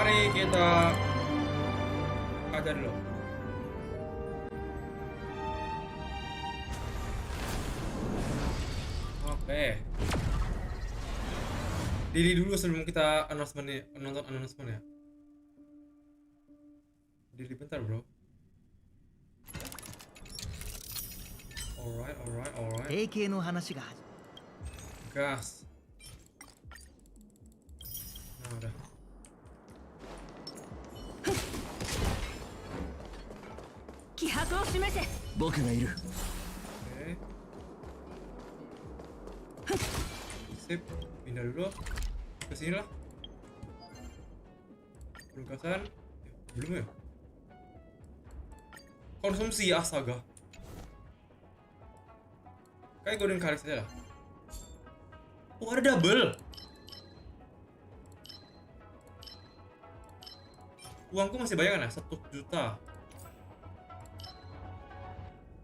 Mari kita ajar dulu. Oke. Diri dulu sebelum kita nonton announcement ya. Diri bentar bro. Alright. Gas. Nah udah. Oke. Sip, pindah dulu ke sini lah. Pelugasan belum ya? Konsumsi astaga. Kayak golden kali saja lah. Oh ada double. Uangku masih banyak kan ya? 1 juta.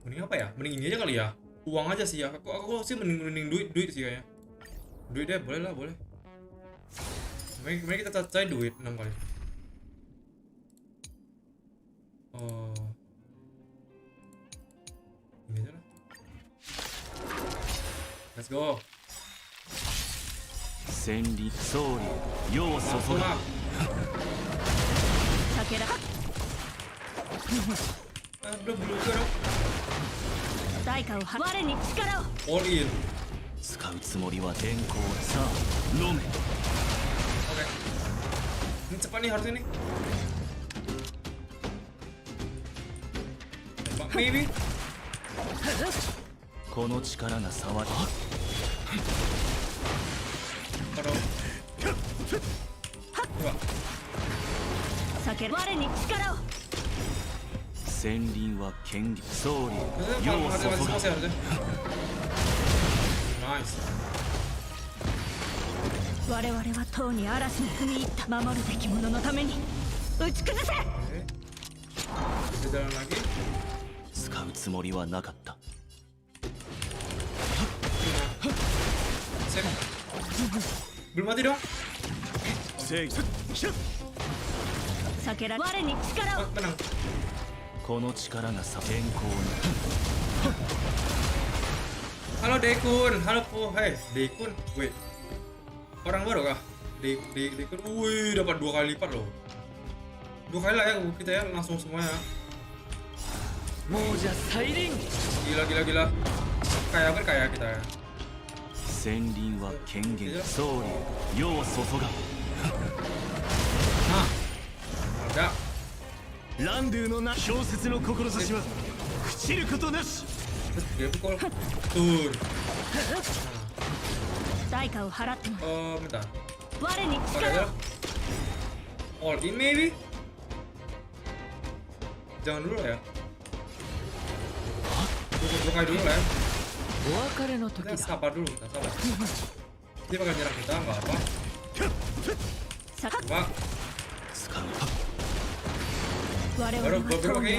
Mending apa ya? Mending ini aja kali ya. Uang aja sih ya. Aku sih mending duit sih kayaknya. Duit deh, boleh lah, boleh. Mari kita cari duit 6 kali. Oh. Ini aja lah. Let's go. Langsung lah. Belum juga dong. All in. Oke. Ini cepat nih harusnya nih. Tembak maybe. Taruh. Coba. Harusnya. Nice. Kita jalan lagi. Sip. Belum mati dong. Menang. Halo Dekun, halo Po, hey Dekun, wait, orang baru kah? Dekun, wih dapat 2 kali lipat loh, 2 kali lah ya kita ya langsung semuanya. Gila, kaya kita ya. Nah, ada. Dia pukul tur. Bentar. Oke, all in maybe? Jangan dulu ya. Dua kali dulu lah ya. Kita sabar dulu, kita sabar. Dia bakal nyerang kita, nggak apa. Coba. Baru pakai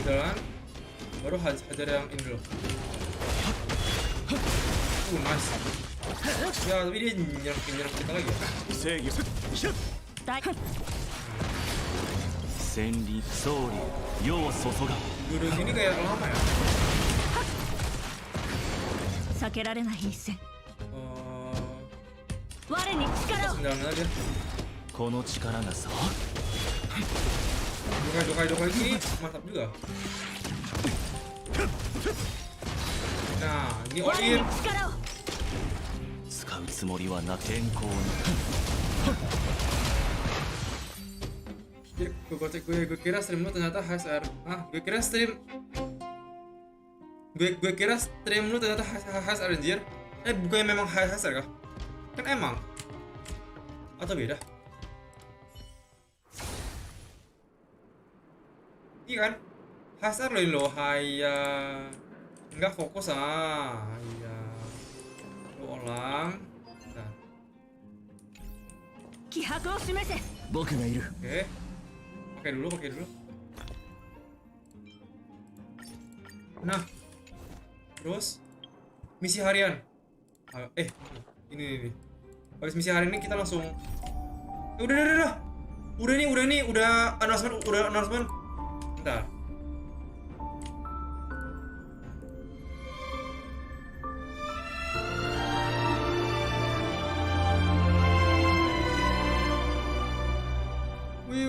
jalan, baru hajar yang ini dulu. Nice. Ya tapi dia nyerang kita lagi ya. Duduk ini kayak lama ya. Sendangan aja. Dua kali gini mantap juga. Nah, ini all in. Gue kira stream lu ternyata HSR. Gue kira stream lu ternyata HSR anjir. Bukannya memang HSR kah? Kan emang. Atau beda? Iya kan? HSR lo haya. Enggak fokus iya. Lo ulang. Nah. Oke. Pakai dulu. Nah. Terus misi harian. Ini. Habis misi hari ini kita langsung. Udah announcement. Bentar.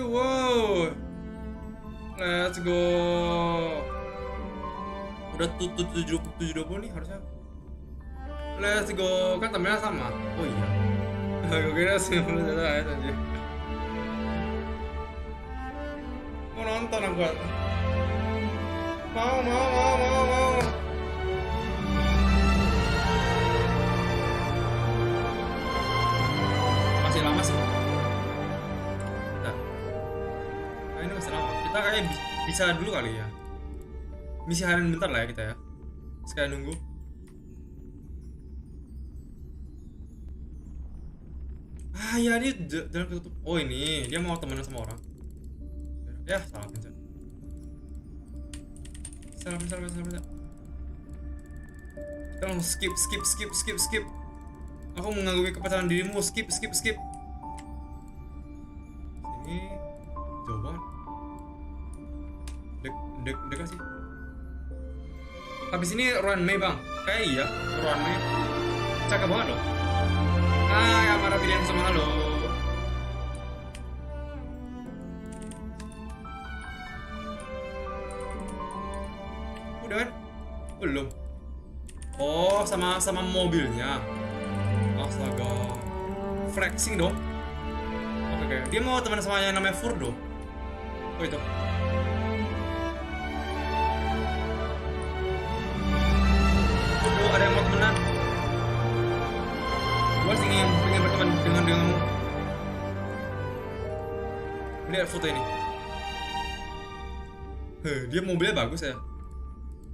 Wow. Let's go. Udah 720 nih harusnya. Let's go. Kan temennya sama. Oh iya. Gue kira 90 ayat aja. Mau nonton aku. Mau. Masih lama sih. Nah, ini masih lama. Kita kayaknya bisa dulu kali ya. Misi harian bentar lah ya kita ya. Sekalian nunggu. Ya ini jalan ketutup. Oh ini dia mau temenan sama orang. Ya salah pencet. Salah. Kita langsung skip. Aku mengagumi kepercayaan dirimu. Skip. Sini jauh banget. Dek sih. Habis ini runway bang. Kayak iya runway. Cakep banget loh. Yang marah pilihan sama halo. Udah kan? Belum. Oh, sama mobilnya. Astaga. Flexing dong. Oke. Dia mau teman sama yang namanya Furdo. Oh itu. Furdo ada yang mau temenan. Gue sih pengen berteman denganmu. Lihat foto ini. Dia mobilnya bagus ya.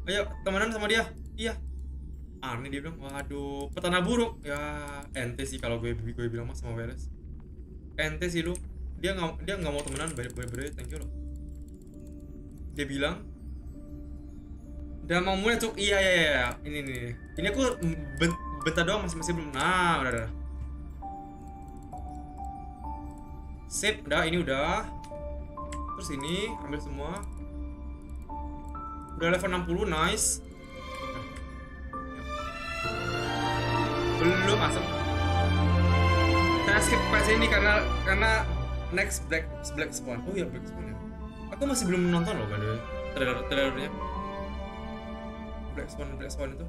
Ayo temenan sama dia. Iya. Aneh dia bilang, waduh, petana buruk. Ya ente sih kalau gue bilang mas sama beres. Ente sih lu. Dia nggak mau temenan. Bener thank you loh. Dia bilang. Udah mau mulai tuh. Iya. Ini aku bentar doang masih belum. Nah udah. Sip, ini udah. Terus ini ambil semua. Udah level 60, nice. Belum masuk. Saya skip pas ini karena next Black Swan. Oh iya Black Swan ya. Aku masih belum nonton loh by the way. Trailernya. Black Swan itu.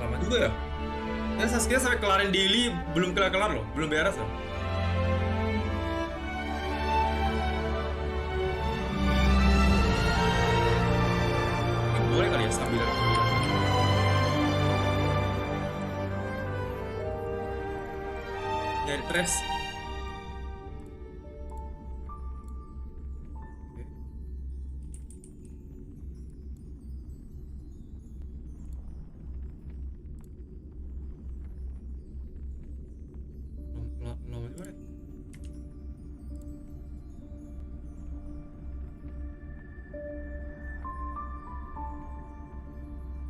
Lama juga ya. Dan Saskia sampai kelarin daily belum kelar loh, belum beres loh. Ini boleh kali ya sambilan. Nyari tres. Lama juga ya.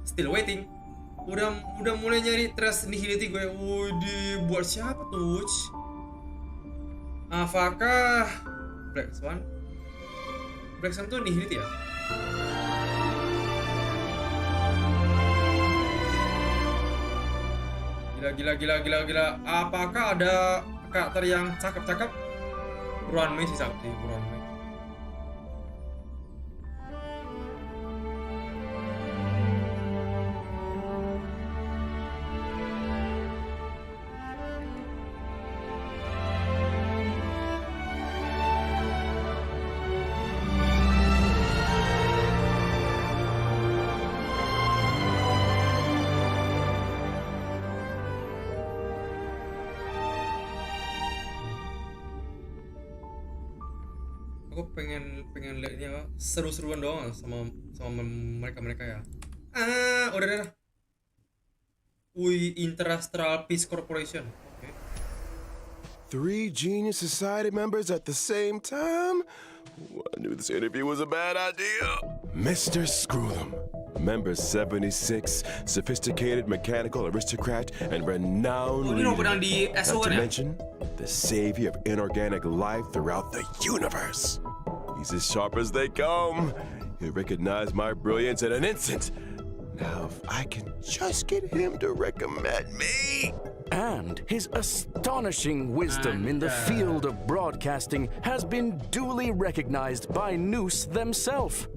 Still waiting. Udah mulai nyari trash nihility gue. Buat siapa tuh? Apakah Black Swan tuh nihility ya? Gila. Apakah ada karakter yang cakep? Runway sih sakti, Runway. Aku pengen lihat ini apa seru-seruan doang sama mereka ya. Udah. Interastral Peace Corporation. Okay. 3 genius society members at the same time? I knew this interview was a bad idea. Mr. Screw'em, member 76, sophisticated mechanical aristocrat and renowned Ini leader. pernah di Not SO to kan ya? mention, the savior of inorganic life throughout the universe. He's as sharp as they come. He'll recognize my brilliance in an instant. Now, if I can just get him to recommend me. And his astonishing wisdom in the field of broadcasting has been duly recognized by Noose themselves.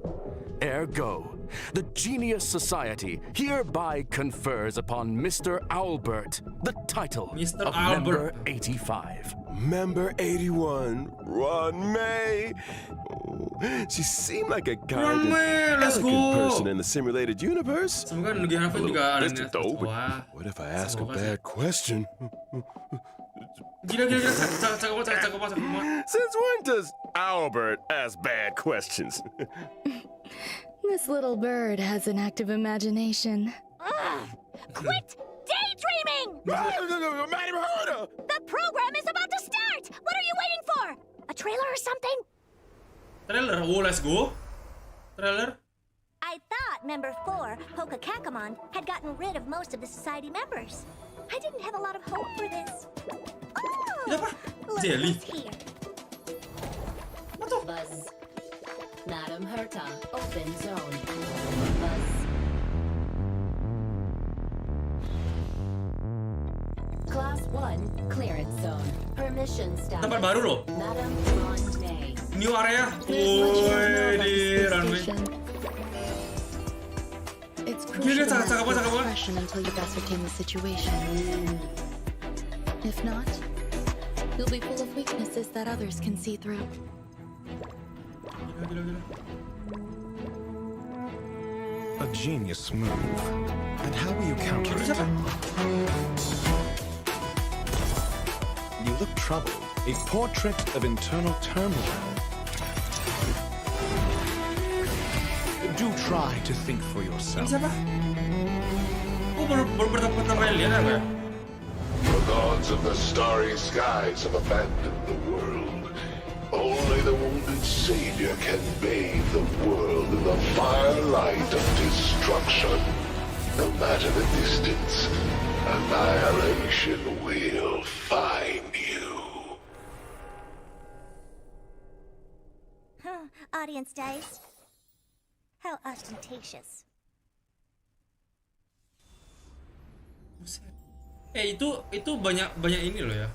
Ergo, the Genius Society hereby confers upon Mr. Albert the title Mr. of Albert. Member 85. Member 81, Ron May. She seemed like a kind and May, let's elegant go. person in the simulated universe. Semoga Nugi Hanafan A juga little ada distant though, but Wah, what if I ask a Semoga sih. bad question? Gila, cakep banget. Since when does Albert ask bad questions? This little bird has an active imagination. Quit daydreaming! Madam Herder! The program is about to start! What are you waiting for? A trailer or something? Trailer, let's go. Trailer. I thought Member 4, Hoka Kakamon, had gotten rid of most of the society members. I didn't have a lot of hope for this. Oh! Kenapa? Look Jelly. who's here. Buzz. Madam Herta, open zone. Buzz. Class 1, clearance zone. Permission status. Tempat baru loh. Madam Ron May. New area. There's much you don't know Woi, about di the space runway. station. It's Gila, crucial to cakep master banget. discretion until you've ascertained the situation. If not, you'll be full of weaknesses that others can see through. Gila. A genius move. And how will you counter it? Siapa? You look troubled. A portrait of internal turmoil. Do try to think for Ini yourself. siapa? Oh, baru pertama kali lihat apa ya? The gods of the starry skies have abandoned the world. Only the wounded savior can bathe the world in the firelight of destruction. No matter the distance, annihilation will find you. Audience dice. How ostentatious. Buset. Itu banyak ini loh ya.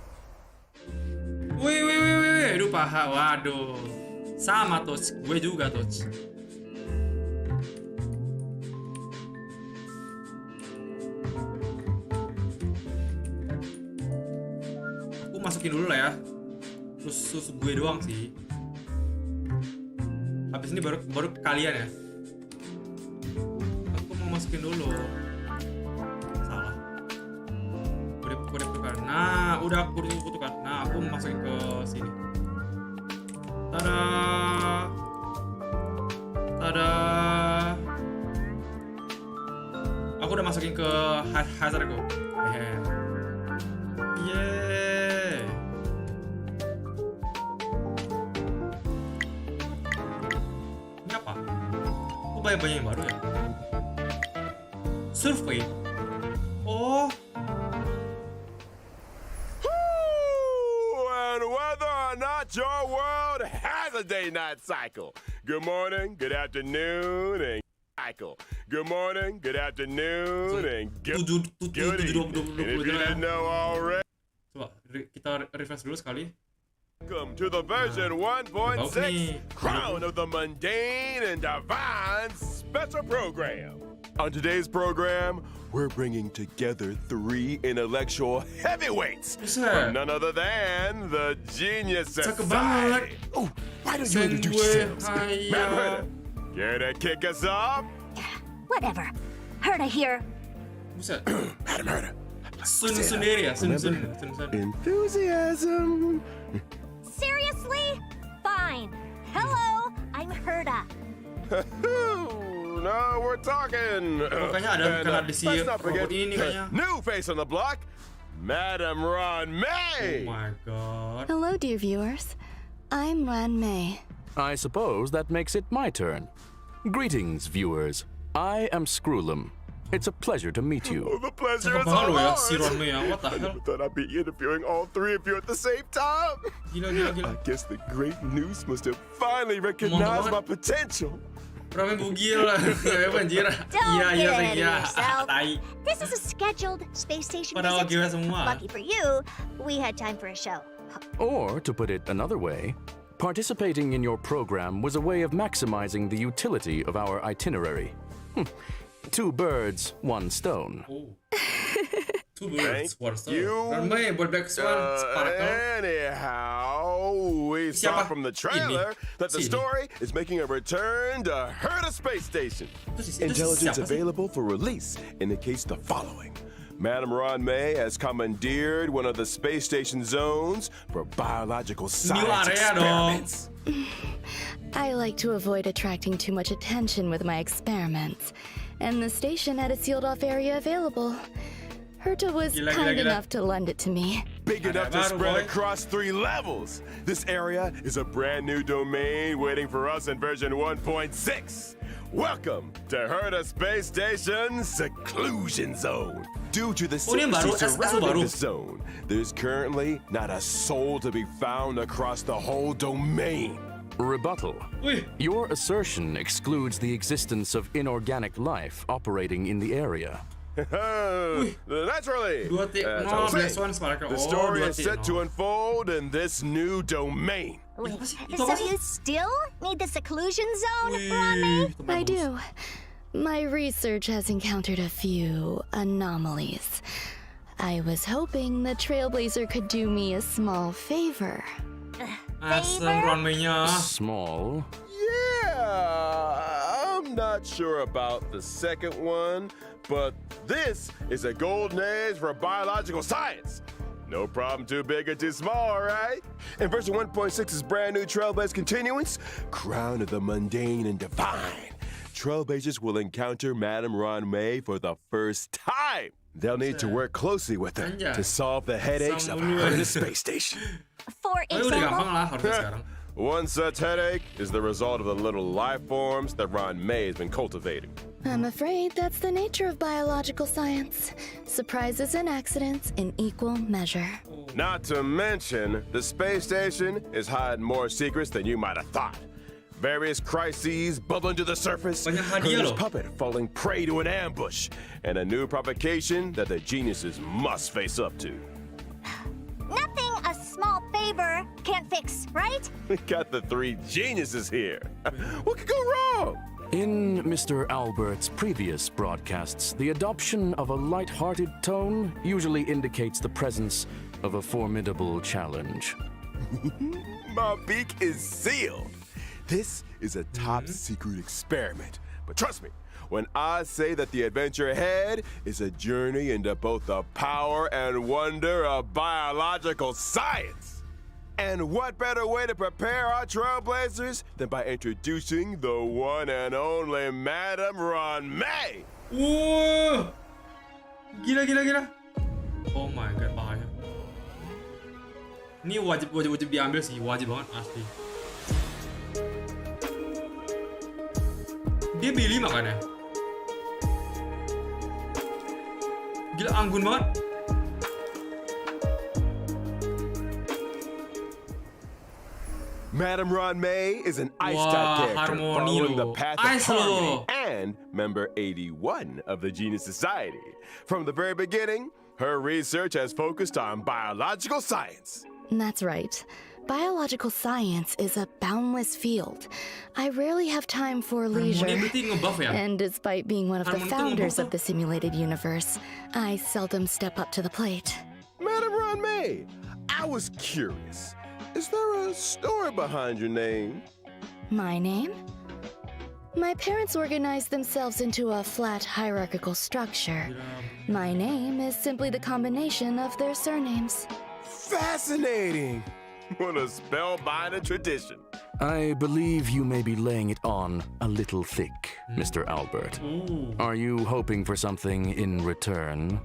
Wih, aduh paha, waduh. Sama Toch, gue juga Toch. Aku masukin dulu lah ya. Terus gue doang sih. Habis ini baru kalian ya. Aku mau masukin dulu. Salah. Kode tukar. Nah, udah aku tukar. Nah, aku masukin ke sini. Tada. Aku udah masukin ke hazardku. Yeay. Ini apa? Oh, banyak yang baru ya. Survey. Oh. And whether or not your world has a day-night cycle. Good morning, good afternoon, and cycle. Good morning, good afternoon, and good evening. And if you didn't know already, Coba kita refresh dulu sekali. welcome to the version 1.6 nih. Crown of the Mundane and Divine special program. On today's program, we're bringing together 3 intellectual heavyweights Buset. from none other than the Genius Cakep Society. banget. Oh, why don't you Sen introduce gue, yourselves? haya. Matt Herder, care to kick us off? Whatever. Herta here. Buset. Madam Herder. Sun sendiri ya, Sun. Enthusiasm. Seriously? Fine. Hello, I'm Herta. No, we're talking. Kayaknya ada And, karena di si let's not forget, robot ini kayaknya. new face on the block, Madam Ron Oh May. my god. Hello, dear viewers. I'm Ran May. I suppose that makes it my turn. Greetings, viewers. I am Screwlum. It's a pleasure to meet you. Oh, the pleasure Cakep is all banget lo ya si ours. Ronme ya. What the I hell? never thought I'd be interviewing all three of you at the same time. Gila. I guess the great Noose must have finally recognized my potential. Ronme bugil lah. Anjir. Don't Iya get ahead of iya. yourself. Tai. This is a scheduled space station Pada visit. oke semua. Lucky for you, we had time for a show. Or, to put it another way, participating in your program was a way of maximizing the utility of our itinerary. Two birds, one stone. Oh. Two birds, one stone. you. Ronme buat Black Swan Sparkle. Anyhow, we saw Siapa? from the trailer that the Sini. story is making a return to Herta Space Station. Intelligence siapa sih? available for release indicates the following. Madame Ron May has commandeered one of the space station zones for biological science area dong. experiments. I like to avoid attracting too much attention with my experiments, and the station had a sealed-off area available. Herta was Gila. kind enough to lend it to me. Big Ada enough to baru, spread boy. across 3 levels. This area is a brand new domain waiting for us in version 1.6. Welcome to Herta Space Station Seclusion Zone. Due to the Oh, ini yang baru, secrecy SSU surrounding baru. the zone, there's currently not a soul to be found across the whole domain. Rebuttal. Wih. Your assertion excludes the existence of inorganic life operating in the area. Naturally, 2.0 as I was Black saying, Swan Sparkle. the Oh, story is 2.0. set to unfold in this new domain. Wait, apa sih? Itu so apa sih? you still need the seclusion zone, Wih, Ronme? itu I bagus. do. My research has encountered a few anomalies. I was hoping the Trailblazer could do me a small favor. Asem Ronme-nya. Small. Yeah, I'm not sure about the second one, but this is a golden age for biological science. No problem too big or too small, right? And version 1.6's brand new Trailblaze continuance, Crown of the Mundane and Divine. Trailblazers will encounter Madame Ron May for the first time. They'll need to work closely with her Anjay. to solve the headaches of Sambungan. Herta Space Station. For Oh, udah gampang example, lah harusnya sekarang. One such headache is the result of the little life forms that Ron May has been cultivating. I'm afraid that's the nature of biological science. Surprises and accidents in equal measure. Not to mention, the space station is hiding more secrets than you might have thought. Various crises bubbling to the surface, Banyak hadiah Herta's loh. puppet falling prey to an ambush, and a new provocation that the geniuses must face up to. nothing a small favor can't fix, right? We got the 3 geniuses here. What could go wrong? In Mr. Albert's previous broadcasts, the adoption of a light-hearted tone usually indicates the presence of a formidable challenge. My beak is sealed. This is a top secret experiment. But trust me, when I say that the adventure ahead is a journey into both the power and wonder of biological science. And what better way to prepare our trailblazers than by introducing the one and only Madame Ron May? Wah, gila. Oh my god, bahaya. Ini wajib diambil sih, wajib banget asli. Dia Billy makanya. Gila anggun banget. Madame Ron May is an ice Wah, type character harmoni following the loh. path of Ice harmony loh. and member 81 of the Genius Society. From the very beginning, her research has focused on biological science. That's right. Biological science is a boundless field. I rarely have time for leisure. Harmoni berarti ngebuff ya? And despite being one of the Harmoni tuh founders ngebuff of the simulated universe, I seldom step up to the plate. Madame Ron May, I was curious. Is there a story behind your name? My name? My parents organized themselves into a flat hierarchical structure. My name is simply the combination of their surnames. Fascinating! What a spellbinding tradition. I believe you may be laying it on a little thick, Mr. Albert. Are you hoping for something in return?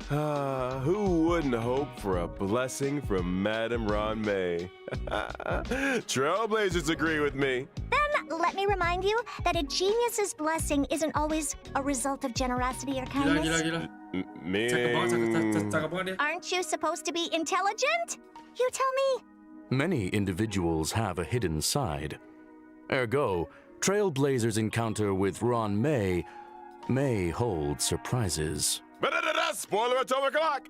Who wouldn't hope for a blessing from Madame Ron May? Trailblazers agree with me. Then let me remind you that a genius's blessing isn't always a result of generosity or kindness. Gila. Meaning... Cakep banget dia. Aren't you supposed to be intelligent? You tell me. Many individuals have a hidden side. Ergo, Trailblazers' encounter with Ron may hold surprises. Spoiler atomic clock!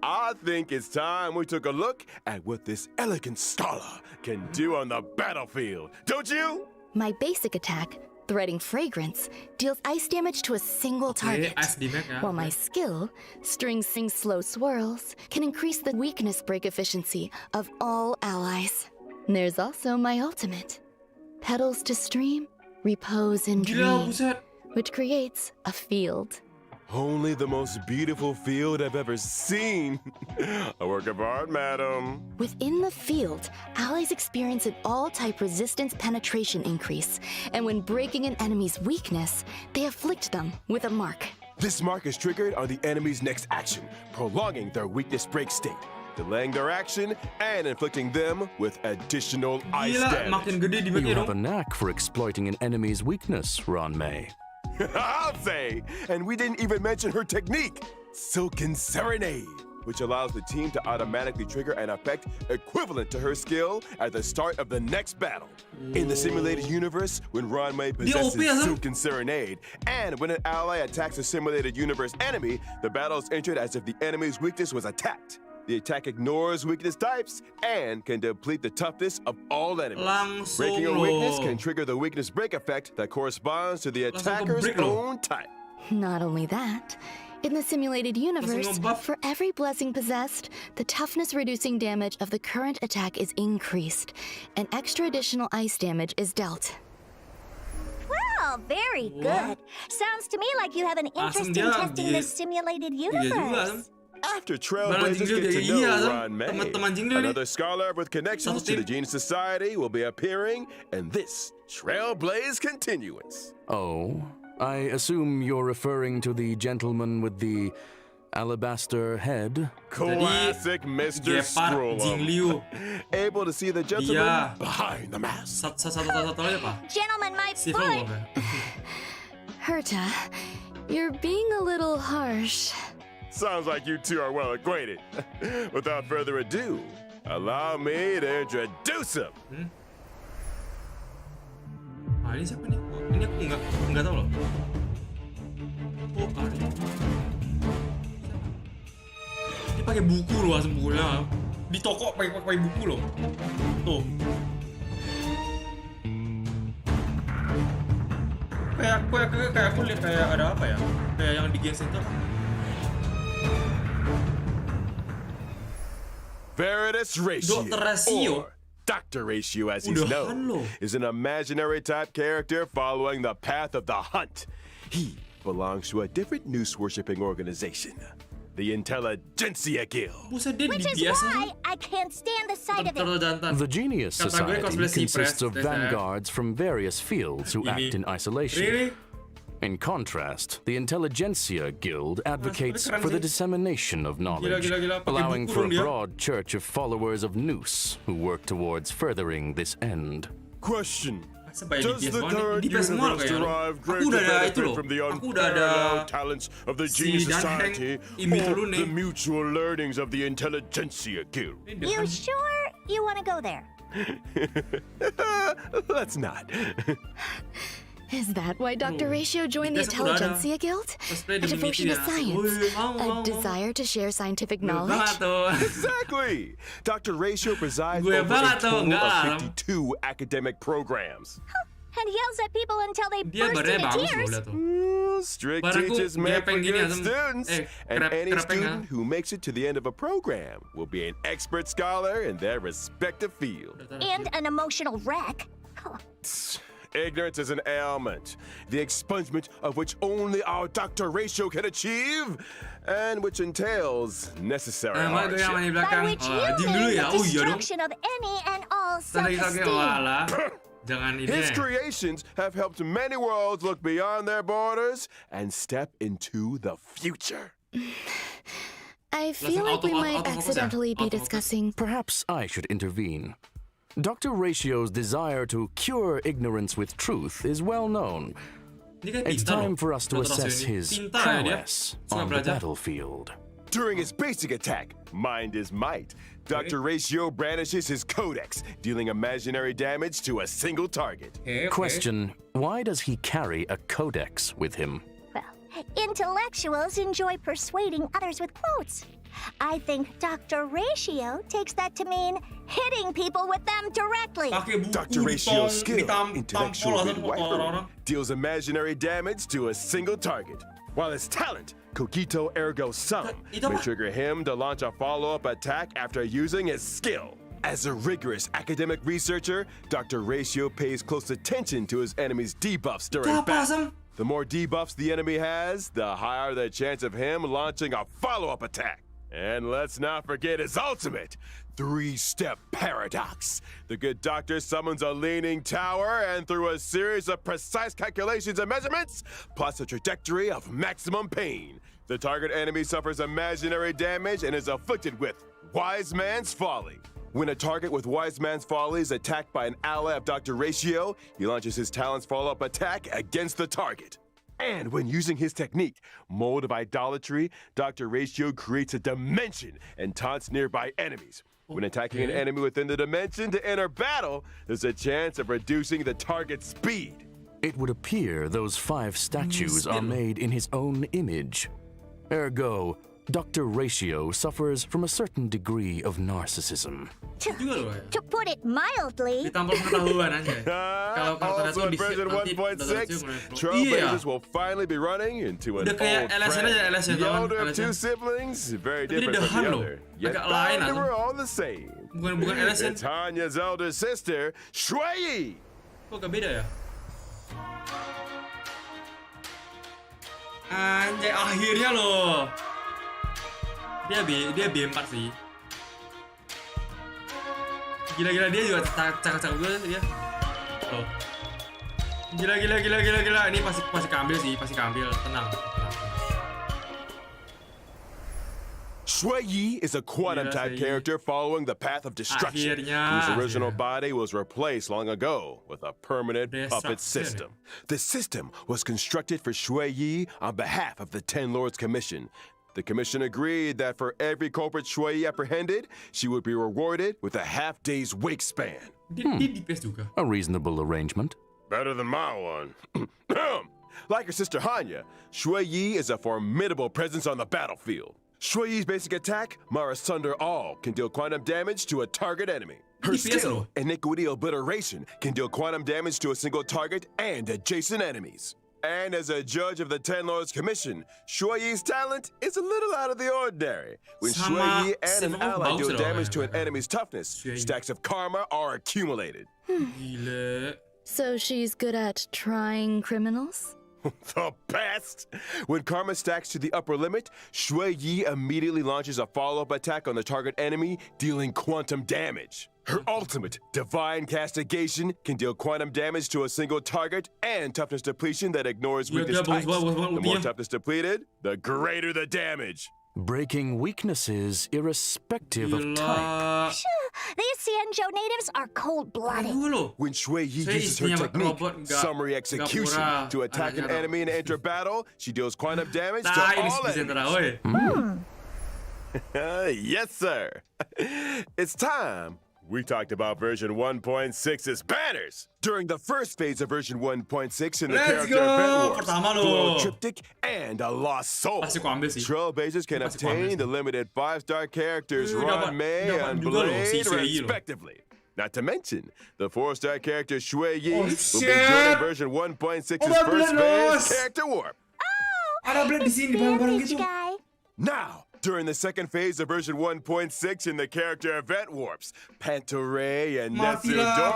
I think it's time we took a look at what this elegant scholar can do on the battlefield. Don't you? My basic attack, Threading Fragrance, deals ice damage to a single target. Ice damage ya. While my skill, String Sing Slow Swirls, can increase the weakness break efficiency of all allies. There's also my ultimate, Petals to Stream, Repose in Gila, Dream, buset. which creates a field. Only the most beautiful field I've ever seen. A work of art, madam. Within the field, allies experience an all-type resistance penetration increase, and when breaking an enemy's weakness, they afflict them with a mark. This mark is triggered on the enemy's next action, prolonging their weakness break state, delaying their action, and inflicting them with additional ice Gila, damage. makin gede di You bagi have a dong. knack for exploiting an enemy's weakness, Ron May. I'll say, and we didn't even mention her technique, Silken Serenade, which allows the team to automatically trigger an effect equivalent to her skill at the start of the next battle. In the simulated universe, when Ron May possesses OP, huh? Silken Serenade, and when an ally attacks a simulated universe enemy, the battle is entered as if the enemy's weakness was attacked. The attack ignores weakness types and can deplete the toughness of all enemies. Langsung Breaking a weakness loh. can trigger the weakness break effect that corresponds to the Langsung ke attacker's break loh. own type. Not only that, in the simulated universe, ngebuff. for every blessing possessed, the toughness reducing damage of the current attack is increased, and extra additional ice damage is dealt. Well, very good. Sounds to me like you have an interest in dia testing di- this simulated Iya juga. universe. After Barang Trailblazers jingle get to dia, know iya, Sam. Ron May, Teman-teman jingle nih. another scholar with connections Satu to the tim. Genius Society will be appearing in this Trailblaze Continuance. Oh, I assume you're referring to the gentleman with the alabaster head? Classic Mr. Gepard Jing Scrollum. Liu. Able to see the gentleman Dia. behind the mask. Satu lagi apa? Gentlemen, my Civil foot. War. Herta, you're being a little harsh. Sounds like you two are well acquainted. Without further ado, allow me to introduce him. Ah, ini siapa nih? Ini aku nggak tahu loh. Oh, ini. Dia pakai buku loh, asal bukunya. Di toko pakai buku loh. Tuh. Kayak aku lihat kayak ada apa ya? Kayak yang digesek tuh. Veritas Ratio, Dr. Ratio. or Dr. Ratio as he's Udahan known, lo. is an imaginary type character following the path of the hunt. He belongs to a different noose-worshipping organization, the Intelligentsia Guild. Buset, dia Which is biasa why I can't stand the sight of it. terlalu jantan. The Genius Kata gue Society cosplay consists Cypress, of biasa. vanguards from various fields who act in isolation. Really? In contrast, the Intelligentsia Guild advocates keren for the sih. dissemination of knowledge, Gila. Pakai allowing buku for a dong dia. broad church of followers of Noose who work towards furthering this end. Question. Masa banyak Does di the PS1 current di PS semua universe kayaknya loh. derive Aku greater udah ada itu benefit loh. from the Aku udah ada unparalleled talents of the si Genius Danheng, Society Imi or dulu nih. the mutual learnings of the Intelligentsia Guild? You sure you want to go there? Let's not. Is that why Dr. Oh, Ratio joined the biasa aku udah ada. Intelligentsia Guild? Cosplay A demi devotion mimpi to ya. science, Wih, mau. a desire to share scientific Gue knowledge. banget tuh. Exactly. Dr. Ratio presides Gue over a banget tuh, total enggak of lah. 52 academic programs. And yells at people until they Dia burst badannya into bagus loh, tears. lihat tuh. Strict Barangku teachers make for gepeng gini, good Asem. students, and any Krepeng, student who makes it to the end of a program will be an expert scholar in their respective field. And an emotional wreck. Ignorance is an ailment, the expungement of which only our Dr. Ratio can achieve, and which entails necessary Gue yang main di hardship. By belakang. which you Diem dulu mean ya. the Oh iya dong. destruction of any and all Tadi lagi self-esteem. walah. Jangan ini. His creations have helped many worlds look beyond their borders and step into the future. I feel like we might accidentally be discussing. Perhaps I should intervene. Dr. Ratio's desire to cure ignorance with truth is well known. It's time for us to assess his prowess on the battlefield. During his basic attack, Mind is Might, Dr. Ratio brandishes his Codex, dealing imaginary damage to a single target. Question, why does he carry a codex with him? Well, intellectuals enjoy persuading others with quotes. I think Dr. Ratio takes that to mean hitting people with them directly. Dr. Ratio's skill, intellectual midwifery, deals imaginary damage to a single target, while his talent, Cogito Ergo Sum, may trigger him to launch a follow-up attack after using his skill. As a rigorous academic researcher, Dr. Ratio pays close attention to his enemy's debuffs during battle. The more debuffs the enemy has, the higher the chance of him launching a follow-up attack. And let's not forget his ultimate, 3-step paradox. The good doctor summons a leaning tower and through a series of precise calculations and measurements, plots a trajectory of maximum pain. The target enemy suffers imaginary damage and is afflicted with Wise Man's Folly. When a target with Wise Man's Folly is attacked by an ally of Dr. Ratio, he launches his talent's follow-up attack against the target. And when using his technique, Mold of Idolatry, Dr. Ratio creates a dimension and taunts nearby enemies. When attacking an enemy within the dimension to enter battle, there's a chance of reducing the target's speed. It would appear those 5 statues are made in his own image. Ergo, Dr. Ratio suffers from a certain degree of narcissism. To put it mildly, Ditambah pengetahuan aja. Kalau karakternya tuh Also, di version nanti 1.6, Trailblazers will finally be running into an Udah kayak old LSN aja, friend. LSN, The teman, older of LSN. 2 siblings, very Tapi dia different from Dehan the loh. other. Yet Agak lain found atau? we're all the same. Bukan LSN. It's Hanya's elder sister, Shui. Kok gak beda ya? Anjay, akhirnya loh. Dia B4 sih. Gila dia juga cakap-cakap juga dia. Loh. Gila. Ini pasti keambil sih, pasti keambil. Tenang. Shui Yi is a quantum-type character following the path of destruction, whose original body was replaced long ago with a permanent puppet system. The system was constructed for Shui Yi on behalf of the Ten Lords Commission. The commission agreed that for every culprit Shui Yi apprehended, she would be rewarded with a half-day's wake span. A reasonable arrangement. Better than my one. Like her sister Hanya, Shui Yi is a formidable presence on the battlefield. Shui Yi's basic attack, Mar Asunder All, can deal quantum damage to a target enemy. Her skill, Iniquity Obliteration, can deal quantum damage to a single target and adjacent enemies. And as a judge of the Ten Lords Commission, Shui Yi's talent is a little out of the ordinary. When Shui Yi and an ally deal damage to an enemy's toughness, stacks of karma are accumulated. So she's good at trying criminals? The best! When karma stacks to the upper limit, Shui Yi immediately launches a follow-up attack on the target enemy, dealing quantum damage. Her ultimate, Divine Castigation, can deal quantum damage to a single target and toughness depletion that ignores weakness types. The more toughness depleted, the greater the damage. Breaking weaknesses irrespective of type. these Xianzhou natives are cold-blooded. When Shui Yi uses her technique, Summary Execution, to attack an enemy and enter battle, she deals quantum damage to all enemies. Yes, sir. It's time. We talked about version 1.6's banners. During the first phase of version 1.6 in the character event wars, Glow Triptych, and a Lost Soul, Trailblazers can obtain the limited 5-star characters Ron May and Blade respectively. Not to mention, the 4-star character Shui Yi will be joining version 1.6's first phase character warp. Guy. Now, during the second phase of version 1.6 in the character event warps, Pantoray and Netsudora,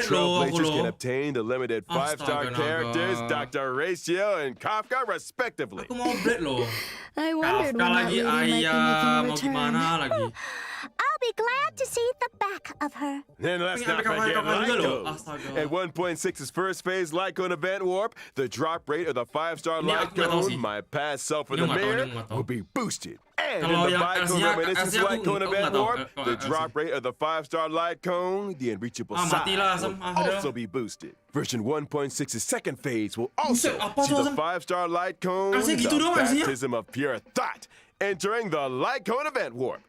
Trailblazers can obtain the limited 5-star characters Dr. Ratio and Kafka respectively. I wondered when that lady might be making a return. I'll be be glad to see the back of her. Then let's not forget Lycos. At 1.6's first phase Lycone event warp, the drop rate of the 5-star Lycone, my past self in the mirror, will be boosted. And in the Lycone Reminiscence Lycone event warp, the drop rate of the 5-star Lycone, the unreachable side, will also be boosted. Version 1.6's second phase will also see the 5-star Lycone, the baptism of pure thought, entering the Lycone event warp.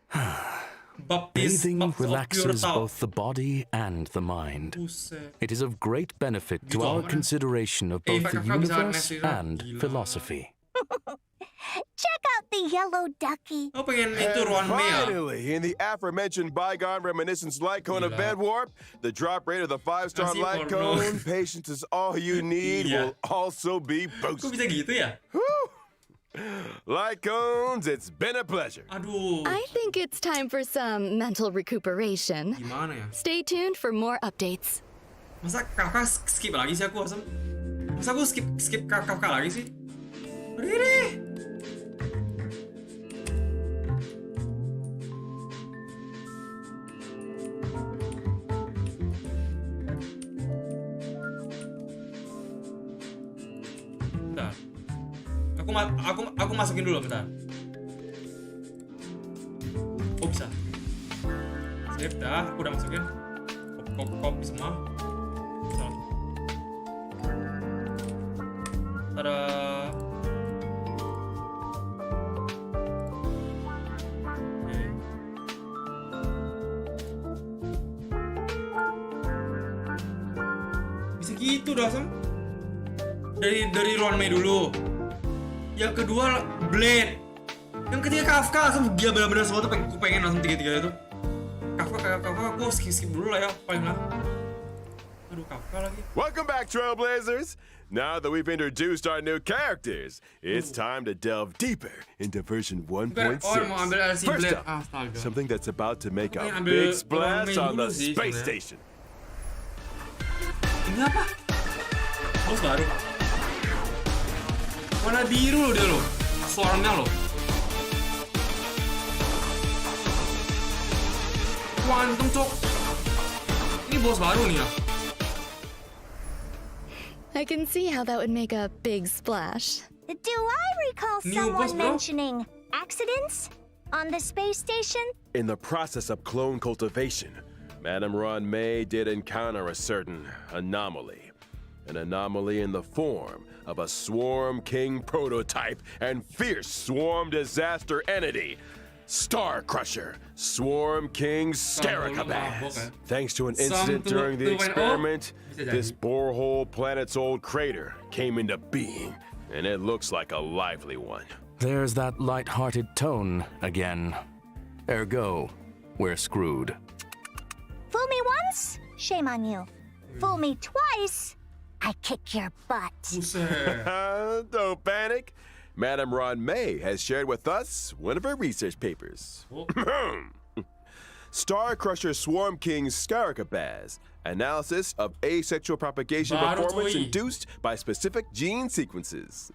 Bathing relaxes both the body and the mind. It is of great benefit to our consideration of both the universe and philosophy. Check out the yellow ducky. And finally, in the aforementioned bygone reminiscence Lycone event warp, the drop rate of the 5-star Lycone, patience is all you need, will also be boosted. Lycones, it's been a pleasure. I think it's time for some mental recuperation. Stay tuned for more updates. Masa kakak skip lagi sih aku, Asam? Masa aku skip kakak lagi sih? Riri. Bentar. Aku masukin dulu bentar. Oh bisa. Sip dah, aku udah masukin. Copy semua. Salah. Tada. Bisa gitu dah, Sam. Dari Ron May dulu. Yang kedua Blade. Yang ketiga Kafka. Langsung dia benar-benar semua tuh pengen langsung tiga-tiga itu. Kafka aku skip dulu lah ya paling lah. Aduh Kafka lagi. Welcome back, Trailblazers. Now that we've introduced our new characters, it's time to delve deeper into version 1.6. First up, something that's about to make a big splash on the space station. Ini apa? Bos baru. Warna biru loh dia loh. Suaranya loh. Quantum cok. Ini bos baru nih ya. I can see how that would make a big splash. Do I recall someone mentioning accidents on the space station? In the process of clone cultivation, Madame Ron May did encounter a certain anomaly. An anomaly in the form of a Swarm King prototype and fierce swarm disaster entity, Star Crusher, Swarm King Scaricabaz. Thanks to an incident during the experiment, this borehole planet's old crater came into being, and it looks like a lively one. There's that light-hearted tone again. Ergo, we're screwed. Fool me once, shame on you. Fool me twice, I kick your butt. Don't panic. Madame Ron May has shared with us one of her research papers. Star Crusher Swarm King Scaricabaz, analysis of asexual propagation performance induced by specific gene sequences.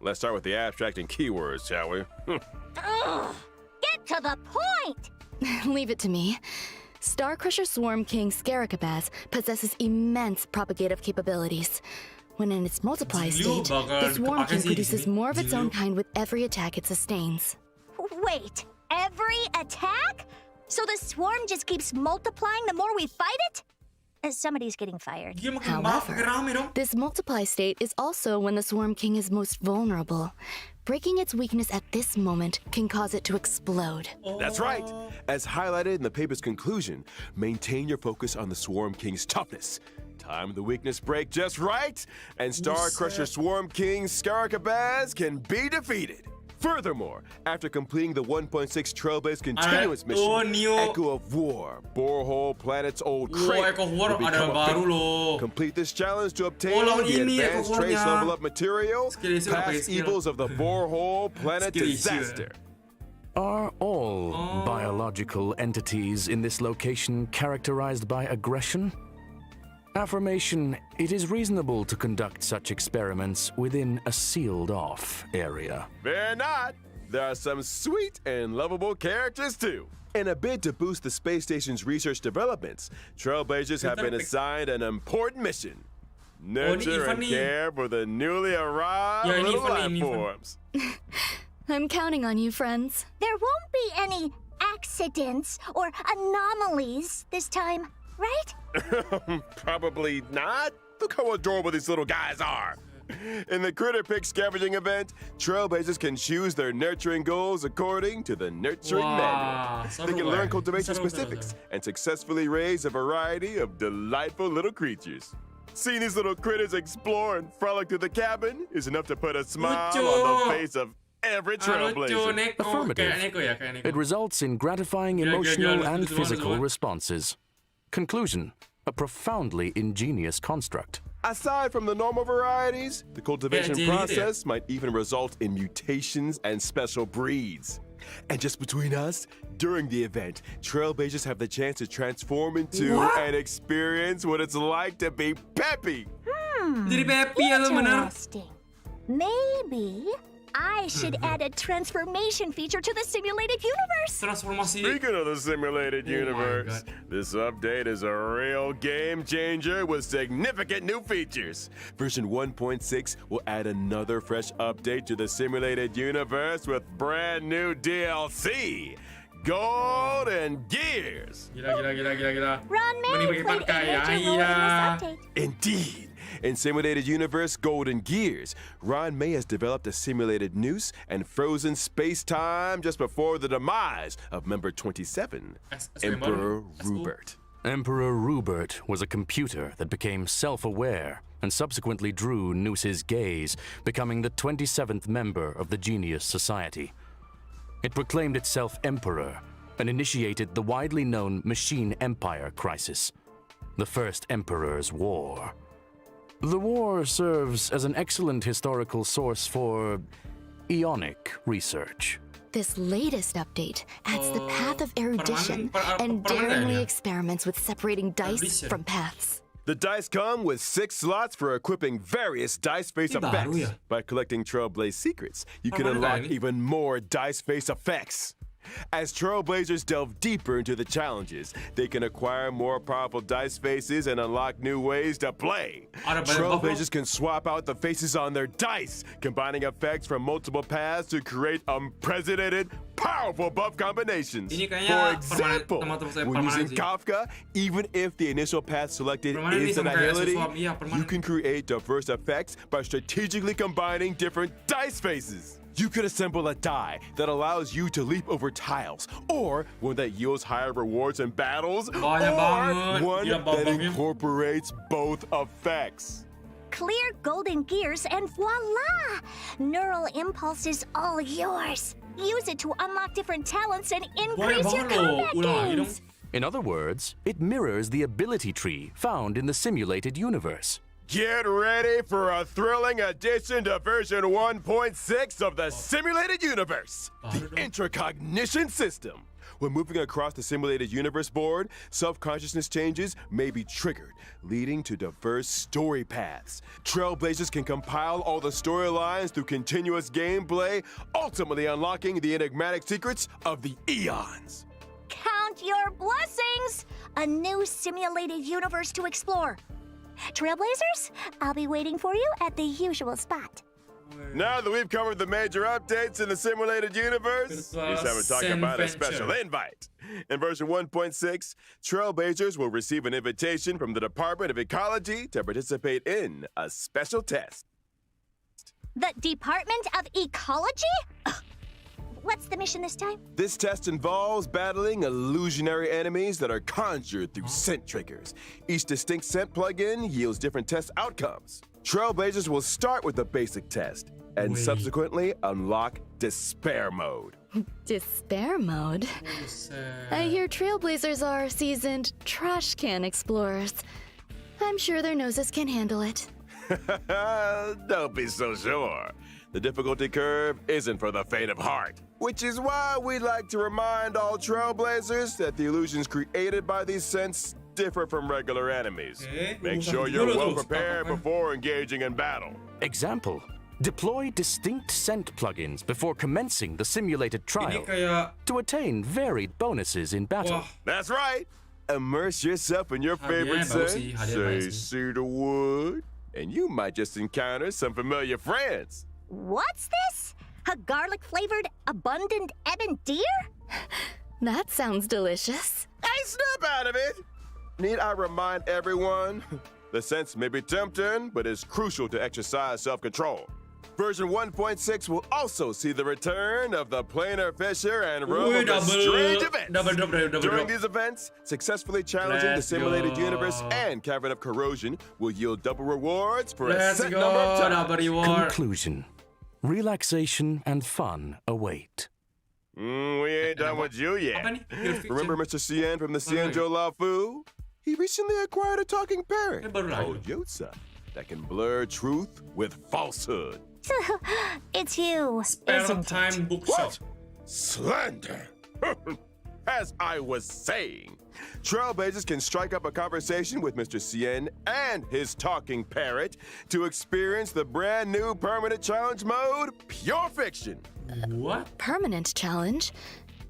Let's start with the abstract and keywords, shall we? Get to the point! Leave it to me. Star Crusher Swarm King Scaricabaz possesses immense propagative capabilities. When in its multiply state, the Swarm King produces more of its own kind with every attack it sustains. Wait, every attack? So the swarm just keeps multiplying the more we fight it? Somebody's getting fired. However, this multiply state is also when the Swarm King is most vulnerable. Breaking its weakness at this moment can cause it to explode. That's right. As highlighted in the paper's conclusion, maintain your focus on the Swarm King's toughness. Time the weakness break just right, and Star Crusher Swarm King Scaricabaz can be defeated. Furthermore, after completing the 1.6 Trailblaze continuous mission, Echo of War, Borehole Planet's old crate, will become a complete this challenge to obtain the advanced trace level up material, past evils of the Borehole Planet disaster. Are all biological entities in this location characterized by aggression? Affirmation, it is reasonable to conduct such experiments within a sealed-off area. Fear not. there are some sweet and lovable characters too. In a bid to boost the space station's research developments, Trailblazers have been assigned an important mission. Nurture and care for the newly arrived little life forms. I'm counting on you, friends. There won't be any accidents or anomalies this time, right? Probably not. Look how adorable these little guys are. In the Critter Pick scavenging event, Trailblazers can choose their nurturing goals according to the nurturing manual. They can learn cultivation specifics and successfully raise a variety of delightful little creatures. Seeing these little critters explore and frolic through the cabin is enough to put a smile on the face of every Trailblazer. Affirmative. It results in gratifying emotional and physical responses. Conclusion: a profoundly ingenious construct. Aside from the normal varieties, the cultivation process might even result in mutations and special breeds. And just between us, during the event, Trailblazers have the chance to transform into and experience what it's like to be Peppy. Interesting. Maybe I should add a transformation feature to the simulated universe. Transformasi. Speaking of the simulated universe, this update is a real game changer with significant new features. Version 1.6 will add another fresh update to the simulated universe with brand new DLC, Golden Gears. Ron May played a major role in this update. Indeed. In Simulated Universe Golden Gears, Ron May has developed a simulated noose and frozen space-time just before the demise of Member 27, Emperor Rupert. Emperor Rupert was a computer that became self-aware and subsequently drew Noose's gaze, becoming the 27th member of the Genius Society. It proclaimed itself Emperor and initiated the widely known Machine Empire crisis, the First Emperor's War. The war serves as an excellent historical source for Ionic research. This latest update adds the path of erudition and daringly experiments with separating dice from paths. The dice come with 6 slots for equipping various dice face effects. By collecting Trailblaze secrets, you can unlock even more dice face effects. As Trailblazers delve deeper into the challenges, they can acquire more powerful dice faces and unlock new ways to play. Trailblazers can swap out the faces on their dice, combining effects from multiple paths to create unprecedented, powerful buff combinations. For example, when using Kafka, even if the initial path selected is Annihility, you can create diverse effects by strategically combining different dice faces. You could assemble a die that allows you to leap over tiles, or one that yields higher rewards in battles, or one that incorporates both effects. Clear Golden Gears and voila! Neural Impulse is all yours. Use it to unlock different talents and increase your combat gains. In other words, it mirrors the ability tree found in the simulated universe. Get ready for a thrilling addition to version 1.6 of the Simulated Universe, the Intracognition System. When moving across the Simulated Universe board, self-consciousness changes may be triggered, leading to diverse story paths. Trailblazers can compile all the storylines through continuous gameplay, ultimately unlocking the enigmatic secrets of the eons. Count your blessings! A new simulated universe to explore. Trailblazers, I'll be waiting for you at the usual spot. Now that we've covered the major updates in the simulated universe, we just haven't talked about a special invite. In version 1.6, Trailblazers will receive an invitation from the Department of Ecology to participate in a special test. The Department of Ecology? Ugh. What's the mission this time? This test involves battling illusionary enemies that are conjured through scent triggers. Each distinct scent plugin yields different test outcomes. Trailblazers will start with the basic test and subsequently unlock Despair Mode. Despair Mode? I hear Trailblazers are seasoned trash can explorers. I'm sure their noses can handle it. Don't be so sure. The difficulty curve isn't for the faint of heart, which is why we'd like to remind all Trailblazers that the illusions created by these scents differ from regular enemies. Make sure you're well prepared before engaging in battle. Example: Deploy distinct scent plugins before commencing the simulated Ini trial kayak to attain varied bonuses in battle. wah, That's right. Immerse yourself in your favorite Hadiahnya bagus scent, sih, hadiah say baik sih. cedarwood, and you might just encounter some familiar friends. What's this? A garlic-flavored, abundant ebon deer? That sounds delicious. Hey, snap out of it! Need I remind everyone? The scents may be tempting, but it's crucial to exercise self-control. Version 1.6 will also see the return of the planar fisher and realm Wih, of the strange events. double drop. During these events, successfully challenging the Let's simulated go. universe and Cavern of Corrosion will yield double rewards for a Let's set go, number of times. double reward. Conclusion. Relaxation and fun await. We ain't done with you Apa yet. nih? Pure Fiction. Remember Mr. Cien from the Mana Cienjo Lao Fu? He recently acquired a talking parrot Ini baru called lahir. Yotza that can blur truth with falsehood. It's you, Spare isn't time it? bookshop. Slander! As I was saying, Trailblazers can strike up a conversation with Mr. Cien and his talking parrot to experience the brand new permanent challenge mode, Pure Fiction. What? Permanent challenge?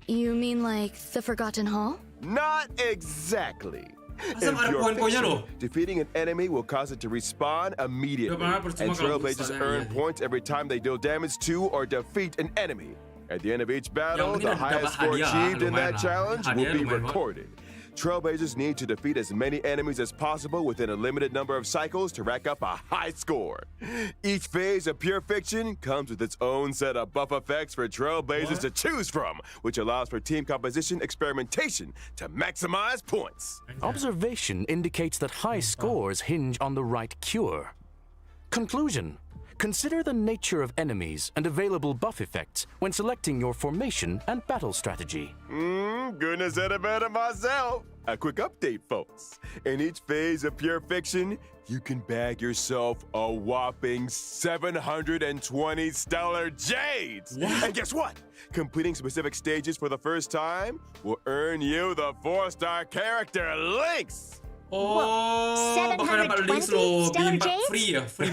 You mean like the Forgotten Hall? Not exactly. Asal ada poin-poinnya loh. Defeating an enemy will cause it to respawn immediately, Udah pernah percuma and kalau Trailblazers boostanya, earn iya. points every time they deal damage to or defeat an enemy. At the end of each battle, penting the dapat highest score hadiah, achieved in lumayan that lah. challenge will Hadiahnya be lumayan banget. recorded. Trailblazers need to defeat as many enemies as possible within a limited number of cycles to rack up a high score. Each phase of Pure Fiction comes with its own set of buff effects for Trailblazers to choose from, which allows for team composition experimentation to maximize points. Observation indicates that high scores hinge on the right cure. Conclusion. Consider the nature of enemies and available buff effects when selecting your formation and battle strategy. Goodness, said it better myself. A quick update, folks. In each phase of Pure Fiction, you can bag yourself a whopping 720 stellar jades. And guess what? Completing specific stages for the first time will earn you the 4-star character links. Oh, bakal dapat links 720 loh. stellar Bimba jades? free ya, free.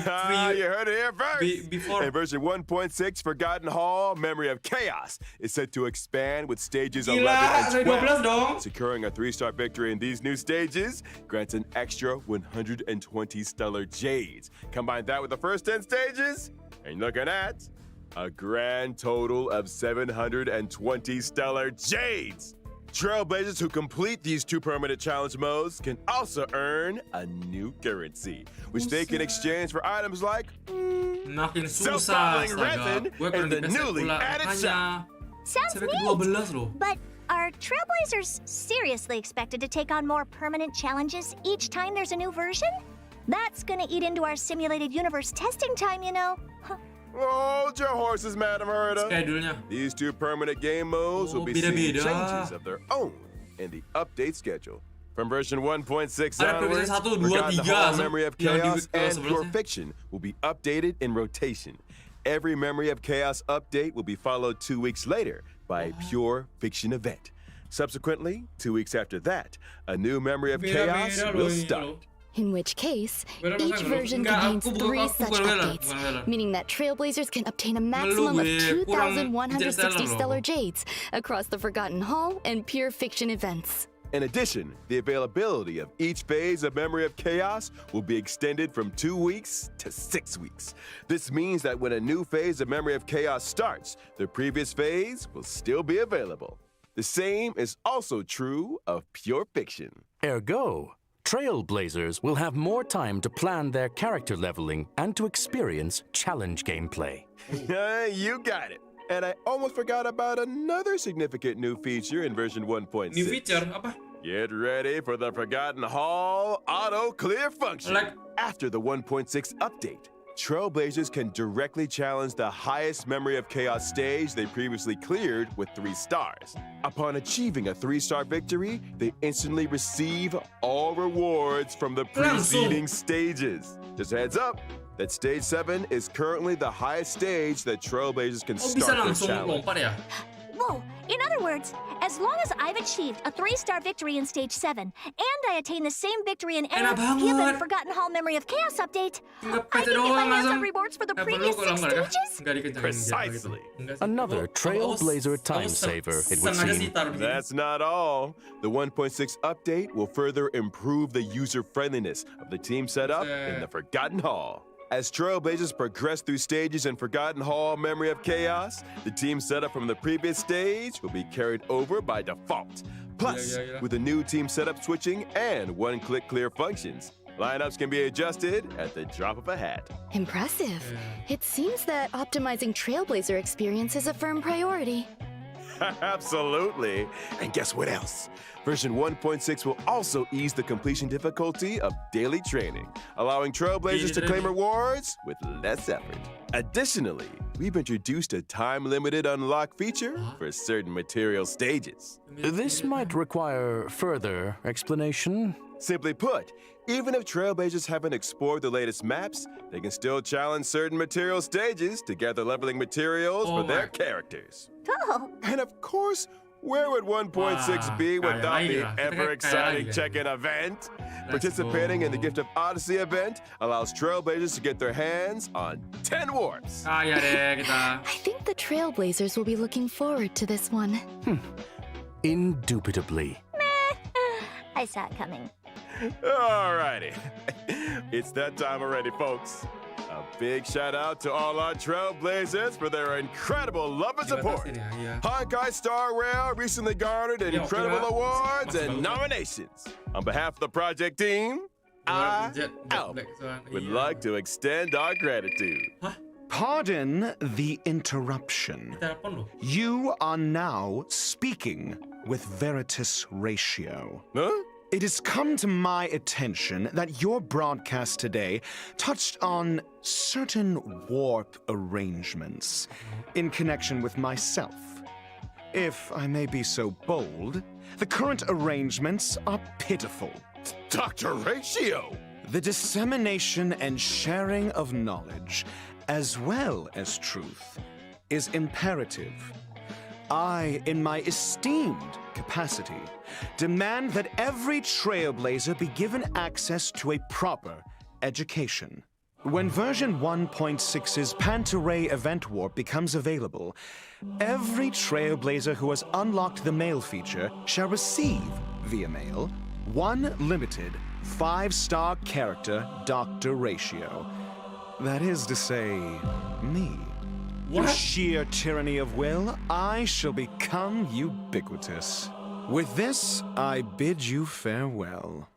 You heard it here first. Before. In version 1.6, Forgotten Hall, Memory of Chaos is set to expand with stages 11 Gila, and sampai 12 12. dong. Securing a 3-star victory in these new stages grants an extra 120 stellar jades. Combine that with the first 10 stages, and you're looking at a grand total of 720 stellar jades. Trailblazers who complete these 2 permanent challenge modes can also earn a new currency, which they can exchange for items like Makin susah, self-bottling astaga. resin Gue and kurang the dipesek newly pula. added Makanya Sounds sampai neat. ke-12 loh. But are Trailblazers seriously expected to take on more permanent challenges each time there's a new version? That's gonna eat into our simulated universe testing time, you know. Hold your horses, Madam Herda. Schedule-nya. These 2 permanent game modes will be seeing beda-beda. changes of their own in the update schedule. From version 1.6 Ada onwards, Pure Fiction 1, 2, Forgotten 3, Hall, so Memory of yang di Chaos, and sebelumnya. Pure Fiction will be updated in rotation. Every Memory of Chaos update will be followed 2 weeks later by a Pure Fiction event. Subsequently, 2 weeks after that, a new Memory of Chaos Beda-beda will loh ini start. loh. In which case, Bener, each bener. version Enggak, contains aku 3 bukan such bela, updates, bukan bela. meaning that Trailblazers can obtain a maximum of gue, kurang 2,160 Interstellar stellar loh. jades across the Forgotten Hall and Pure Fiction events. In addition, the availability of each phase of Memory of Chaos will be extended from 2 weeks to 6 weeks. This means that when a new phase of Memory of Chaos starts, the previous phase will still be available. The same is also true of Pure Fiction. Ergo, Trailblazers will have more time to plan their character leveling and to experience challenge gameplay. You got it. And I almost forgot about another significant new feature in version 1.6. New feature apa? Get ready for the Forgotten Hall auto clear function. Like- After the 1.6 update, Trailblazers can directly challenge the highest Memory of Chaos stage they previously cleared with 3 stars. Upon achieving a 3-star victory, they instantly receive all rewards from the preceding stages. Just a heads up that stage 7 is currently the highest stage that Trailblazers can Oh, bisa start their langsung challenge. lompat ya? Whoa, In other words, as long as I've achieved a 3-star victory in Stage 7, and I attain the same victory in any Enak banget. given Forgotten Hall Memory of Chaos update, Tinggal I PC can get my doang hands on langsung. rewards for the Nggak perlu previous kalau 6 nggak kan? stages? Nggak dikencangin Precisely. gitu. Enggak sih. Another Trailblazer time saver, it would sengaja seem. sih taruh begini. That's not all. The 1.6 update will further improve the user-friendliness of the team setup in the Forgotten Hall. As Trailblazers progress through stages in Forgotten Hall Memory of Chaos, the team setup from the previous stage will be carried over by default. Plus, Yeah. with the new team setup switching and one-click clear functions, lineups can be adjusted at the drop of a hat. Impressive. It seems that optimizing Trailblazer experience is a firm priority. Absolutely. And guess what else? Version 1.6 will also ease the completion difficulty of daily training, allowing Trailblazers to claim rewards with less effort. Additionally, we've introduced a time-limited unlock feature for certain material stages. This might require further explanation. Simply put, even if Trailblazers haven't explored the latest maps, they can still challenge certain material stages to gather leveling materials for their characters. Oh, And of course, where would 1.6 be Wah, without kaya the lagi lah. Kita kan ever-exciting kaya lagi. check-in event? Let's Participating in the go. Gift of Odyssey event allows Trailblazers to get their hands on 10 warps. Ya deh kita. I think the Trailblazers will be looking forward to this one. Indubitably. I saw it coming. Alrighty. It's that time already, folks. A big shout out to all our Trailblazers for their incredible love and Terima support. kasih nih, iya. Honkai Star Rail recently garnered Ya, incredible oke lah. awards Masih and bagus. nominations. On behalf of the project team, I, Jet Albert, Black Swan, would iya. like to extend our gratitude. Pardon the interruption. Telepon loh. You are now speaking with Veritas Ratio. Huh? It has come to my attention that your broadcast today touched on certain warp arrangements in connection with myself. If I may be so bold, the current arrangements are pitiful. Dr. Ratio! The dissemination and sharing of knowledge, as well as truth, is imperative. I, in my esteemed capacity, demand that every Trailblazer be given access to a proper education. When version 1.6's Pantaray event warp becomes available, every Trailblazer who has unlocked the mail feature shall receive, via mail, one limited 5-star character Dr. Ratio. That is to say, me. Through sheer tyranny of will, I shall become ubiquitous. With this, I bid you farewell.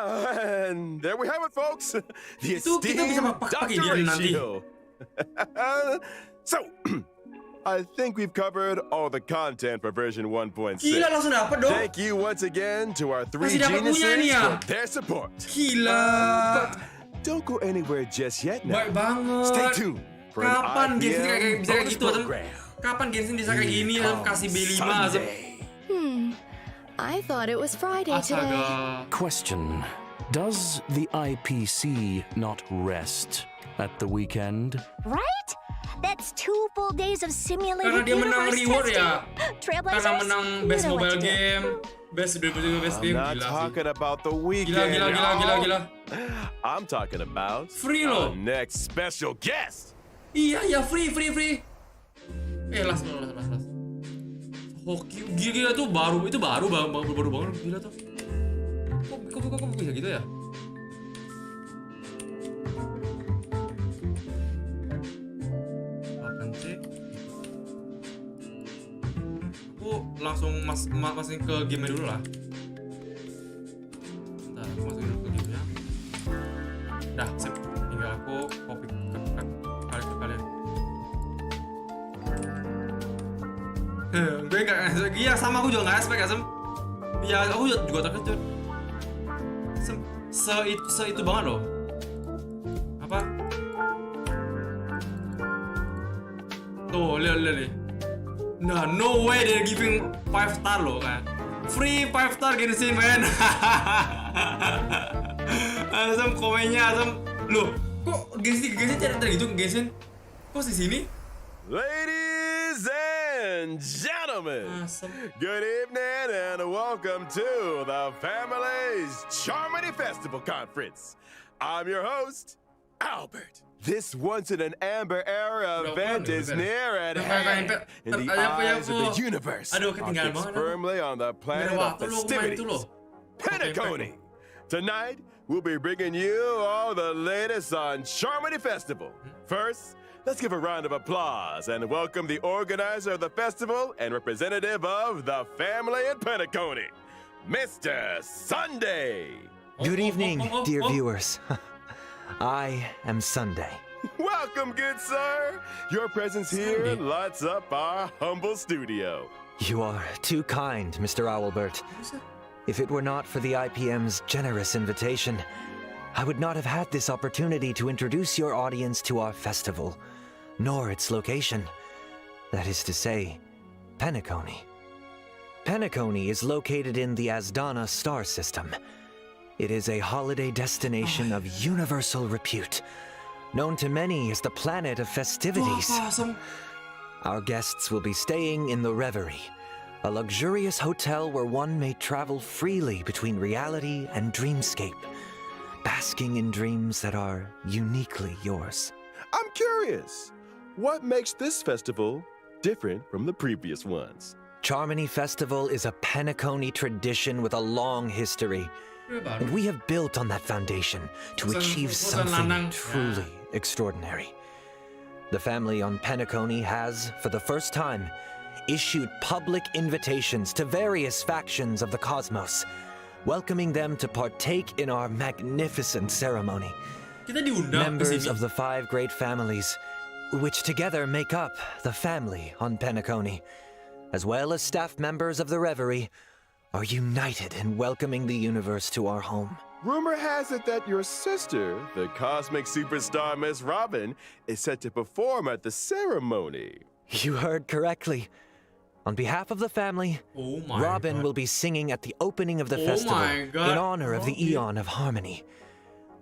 And there we have it, folks. The Itu kita bisa esteemed pakai Dr. dia nanti. Ratio. So, I think we've covered all the content for version 1.6. Gila langsung dapat dong. Thank you once again to our three Masih dapat punya nih geniuses ya. for their support. Gila. Don't go anywhere just yet now. Baik banget. Stay tuned for an Kapan Genshin IPM kayak bisa kayak bonus gitu, Asem? program. Kapan Genshin bisa kayak gini, Asem? Kasih B5, Asem. Someday. I thought it was Friday today. Astaga. Question. Does the IPC not rest at the weekend? Right? That's 2 full days of simulated Karena dia menang universe reward testing. ya. Trailblazers, Karena menang you Best know what Mobile to do. Game, Best 2022 Best I'm Game. not Gila sih. talking about the weekend. Gila, gila, gila, y'all. gila. I'm talking about Free our loh. next special guest. Iya, free. Las. Hoki, gila tuh itu baru banget, gila tuh. Kok bisa gitu ya? Apaan sih? Aku langsung masukin ke game dulu lah. Bentar, aku masukin dulu ke gamenya. Dah, sip. Tinggal aku copy ke kalian. Gue gak, iya sama aku juga gak expect ya, Sem. Ya aku juga terkejut. Se-itu banget loh. Apa? Tuh, lihat. Nah, no way they're giving 5 star loh kan. Free 5 star Genshin, man. Asem komennya, Asem. Loh, kok Genshin cara gitu Genshin? Kok di sini? Ladies and gentlemen. gentlemen, Awesome. good evening and welcome to the Family's Charmony Festival Conference. I'm your host, Albert. This once in an amber era event is near at hand in the eyes of the universe. Focused firmly on the planet of festivities, Penacony. Tonight, we'll be bringing you all the latest on Charmony Festival. First, let's give a round of applause and welcome the organizer of the festival and representative of the family in Penacony, Mr. Sunday. Good evening, dear viewers. I am Sunday. Welcome, good sir. Your presence here lights up our humble studio. You are too kind, Mr. Owlbert. If it were not for the IPM's generous invitation, I would not have had this opportunity to introduce your audience to our festival, nor its location. That is to say, Penacony. Penacony is located in the Asdana star system. It is a holiday destination of universal repute, known to many as the planet of festivities. Awesome. Our guests will be staying in the Reverie, a luxurious hotel where one may travel freely between reality and dreamscape, basking in dreams that are uniquely yours. I'm curious, what makes this festival different from the previous ones? Charmony Festival is a Penacony tradition with a long history, and we have built on that foundation to achieve something truly extraordinary. The family on Penacony has, for the first time, issued public invitations to various factions of the cosmos, welcoming them to partake in our magnificent ceremony. Members of the 5 great families, which together make up the family on Penacony, as well as staff members of the Reverie, are united in welcoming the universe to our home. Rumor has it that your sister, the cosmic superstar Miss Robin, is set to perform at the ceremony. You heard correctly. On behalf of the family, Robin will be singing at the opening of the festival in honor of the Eon of Harmony.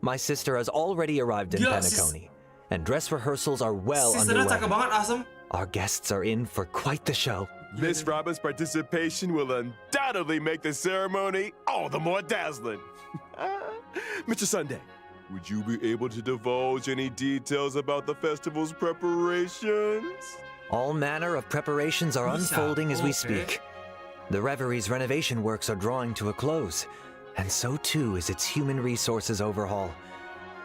My sister has already arrived in Penacony, and dress rehearsals are well underway. Our guests are in for quite the show. Miss Robin's participation will undoubtedly make the ceremony all the more dazzling. Mr. Sunday, would you be able to divulge any details about the festival's preparations? All manner of preparations are unfolding as we speak. The Reverie's renovation works are drawing to a close, and so too is its human resources overhaul.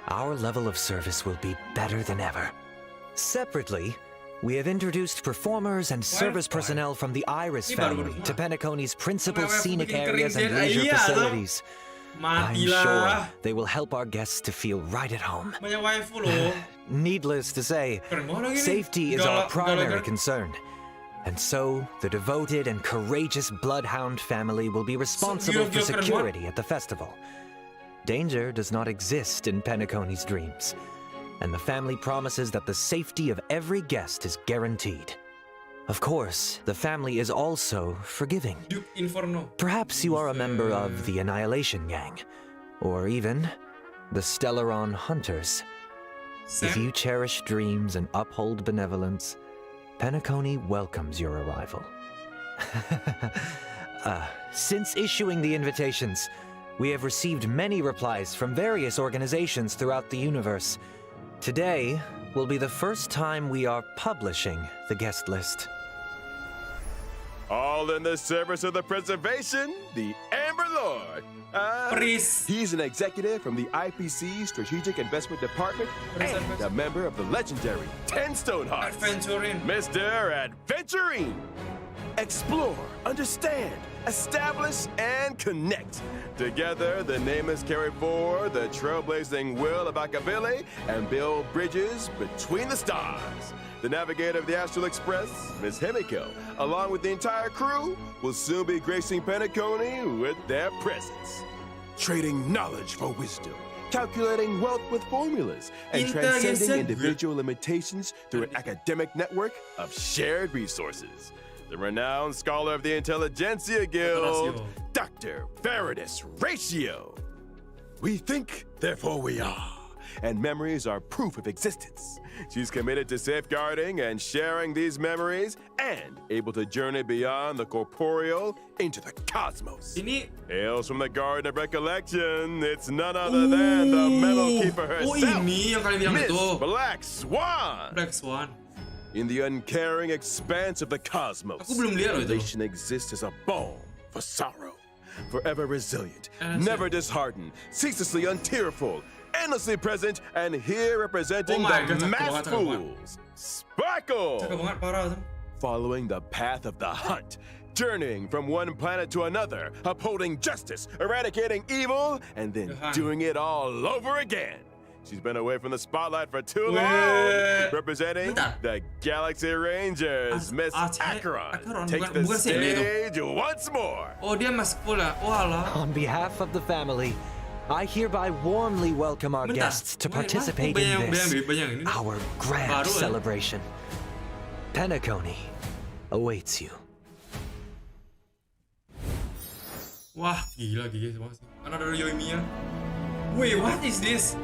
Our level of service will be better than ever. Separately, we have introduced performers and service personnel from the Iris family to Penacony's principal scenic areas and leisure facilities. I'm sure they will help our guests to feel right at home. Needless to say, safety is our primary concern. And so, the devoted and courageous Bloodhound family will be responsible for security at the festival. Danger does not exist in Penacony's dreams, and the family promises that the safety of every guest is guaranteed. Of course, the family is also forgiving. Perhaps you are a member of the Annihilation Gang, or even the Stellaron Hunters. If you cherish dreams and uphold benevolence, Penacony welcomes your arrival. Since issuing the invitations, we have received many replies from various organizations throughout the universe. Today will be the first time we are publishing the guest list. All in the service of the preservation, the Amber Lord. He's an executive from the IPC Strategic Investment Department and a member of the legendary 10 Stone Hearts. Mr. Adventurine. Explore, understand, establish, and connect. Together, the nameless carry forward the trailblazing will of Akavili and build bridges between the stars. The navigator of the Astral Express, Ms. Himiko, along with the entire crew, will soon be gracing Penacony with their presence. Trading knowledge for wisdom, calculating wealth with formulas, and transcending individual limitations through an academic network of shared resources. The renowned scholar of the Intelligentsia Guild, Dr. Veridus Ratio. We think, therefore we are. and memories are proof of existence. She's committed to safeguarding and sharing these memories and able to journey beyond the corporeal into the cosmos. Ini Hails from the Garden of Recollection. It's none other than the Metal Keeper herself, ini yang kalian bilang Miss itu. Black Swan. Black Swan. In the uncaring expanse of the cosmos, Aku belum lihat loh itu. relation exists as a balm for sorrow, forever resilient, never disheartened, ceaselessly untearful, endlessly present, and here representing Oh my the God, mass cakep banget. fools, Sparkle. Cakep banget, parah Sam. Following the path of the hunt, journeying from one planet to another, upholding justice, eradicating evil, and then Tuhan. doing it all over again. She's been away from the spotlight for too Weh. long. Representing Bentar. the Galaxy Rangers, Miss Acheron takes the bukan Sele itu. stage once more. Oh, dia masuk pula. Walah. On behalf of the family, I hereby warmly welcome our Bentar. guests to Wait, participate bayang- in this, bayang- ini our grand baru, eh? celebration. Penacony awaits you. Wah, gila semua sih. Another Yoimiya. Wait, what is this?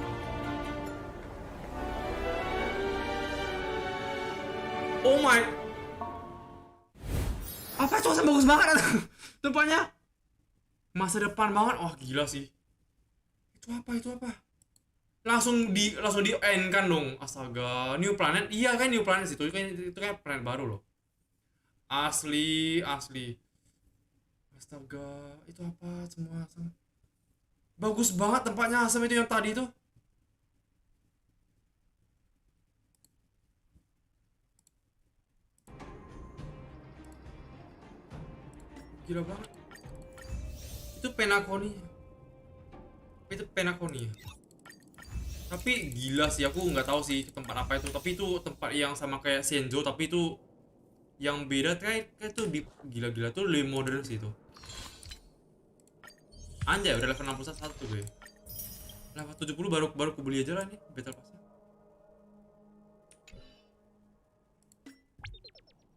Oh my. Apa itu? Bagus banget tempatnya. Masa depan banget. Wah, gila sih. Itu apa? Langsung di end kan dong. Astaga, New Planet. Iya kan New Planet itu kan planet baru loh. Asli. Astaga, itu apa semua asam. Bagus banget tempatnya asam itu yang tadi itu. Gila banget. Itu Penacony. Tapi gila sih, aku nggak tahu sih tempat apa itu. Tapi itu tempat yang sama kayak Senjo, tapi itu yang beda kayak itu gila tuh lebih modern sih itu. Anjay, udah level 61 tuh gue. Level 70 baru aku beli aja lah nih battle pass-nya.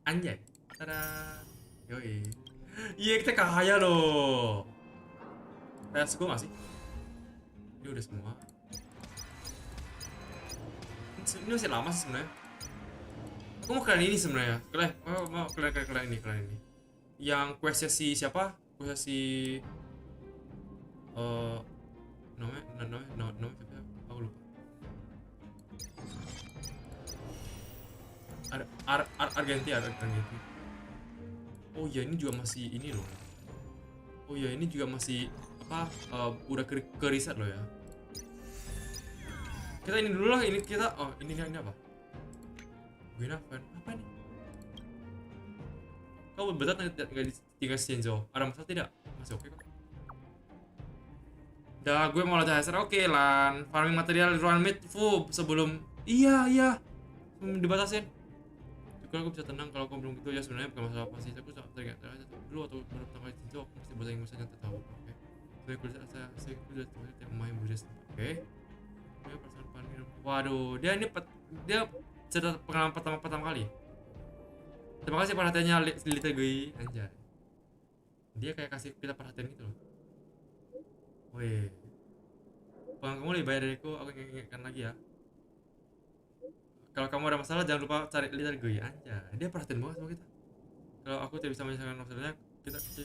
Anjay. Tada. Yoi. Iya, kita kaya loh. PS gue gak sih? Ini udah semua. Ini masih lama sih sebenarnya. Aku mau kalian ini sebenarnya. Mau kalian ini. Yang questnya si siapa? Questnya si namanya siapa? Aku lupa. Ada Argentina. Oh ya, ini juga masih ini loh. Oh ya, ini juga masih apa? Udah ke riset loh ya. Kita ini dulu lah, ini kita. Oh, ini apa? Gue apa nih? Kau betul nggak tinggal Shinzo? Ada masalah tidak? Masih oke kok. Dah, gue mau latihan dasar. Oke lan. Farming material ruang meat sebelum. Iya. Sebelum dibatasin. Kalau aku bisa tenang kalau aku belum gitu ya, sebenarnya bukan masalah pasti. Aku teringat aja dulu atau baru pertama kali Shinzo, aku mesti bahasa Inggris aja tahu. Oke. Saya kuliah yang main Buddhist. Oke. Dia perasaan panik. Waduh, dia cerita pengalaman pertama kali. Terima kasih perhatiannya Little Guy. Anjay. Dia kayak kasih kita perhatian gitu loh. Wih. Bang, kamu lebih baik dariku, aku ingatkan lagi ya. Kalau kamu ada masalah jangan lupa cari Little Guy. Anjay, dia perhatian banget sama kita. Kalau aku tidak bisa menyelesaikan masalahnya,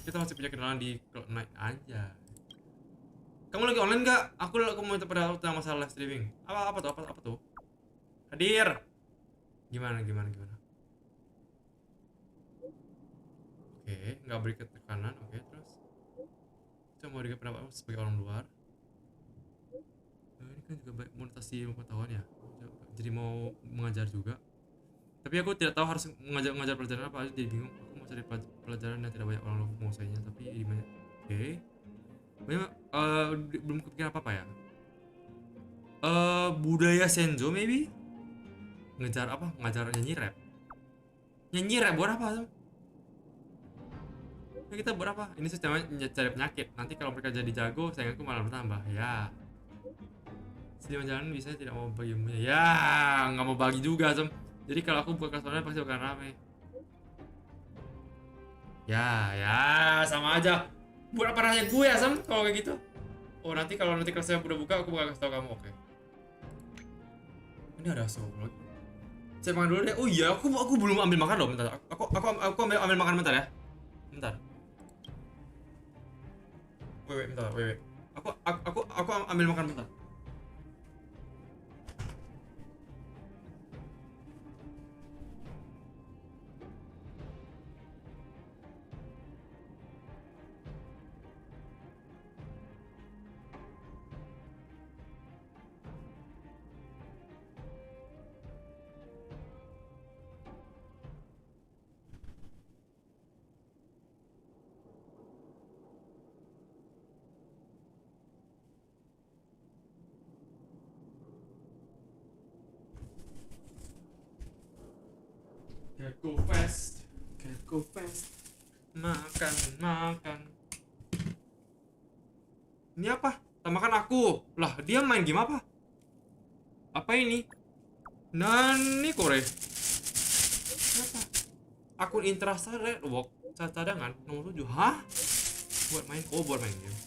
kita masih punya kenalan di Cloud9. Anjay. Kamu lagi online nggak? Aku mau pada tentang masalah live streaming. Apa tuh? Hadir. Gimana? Oke, nggak beri ketekanan. Oke, terus kita mau beri pendapat sebagai orang luar. Ini kan juga baik monetasi pengetahuan ya. Jadi mau mengajar juga. Tapi aku tidak tahu harus mengajar pelajaran apa, jadi bingung. Aku mau cari pelajaran yang tidak banyak orang luar menguasainya, tapi banyak. Oke. Belum kepikiran apa ya? Budaya Senjo maybe? Ngajar nyanyi rap. Nyanyi rap buat apa tuh? Ya, kita buat apa? Ini sistemnya cari penyakit. Nanti kalau mereka jadi jago, sainganku malah bertambah. Ya. Sedih jalan bisa tidak mau bagi ilmunya. Ya, nggak mau bagi juga, Sam. Jadi kalau aku buka kelas online pasti akan rame. Ya, sama aja. Buat apa nanya gue ya, Sam? Kalau kayak gitu. Oh, nanti kelasnya udah buka, aku bakal kasih tau kamu, oke. Ini ada sop lagi. Saya makan dulu deh. Oh iya, aku belum ambil makan loh. Bentar. Aku ambil makan bentar ya. Bentar. Bentar. Aku ambil makan bentar. Get go fast. Makan. Ini apa? Tak makan aku. Lah, dia main game apa? Apa ini? Nani kore? Apa? Akun Intrasa Red Walk cadangan nomor 7. Hah? Buat main game.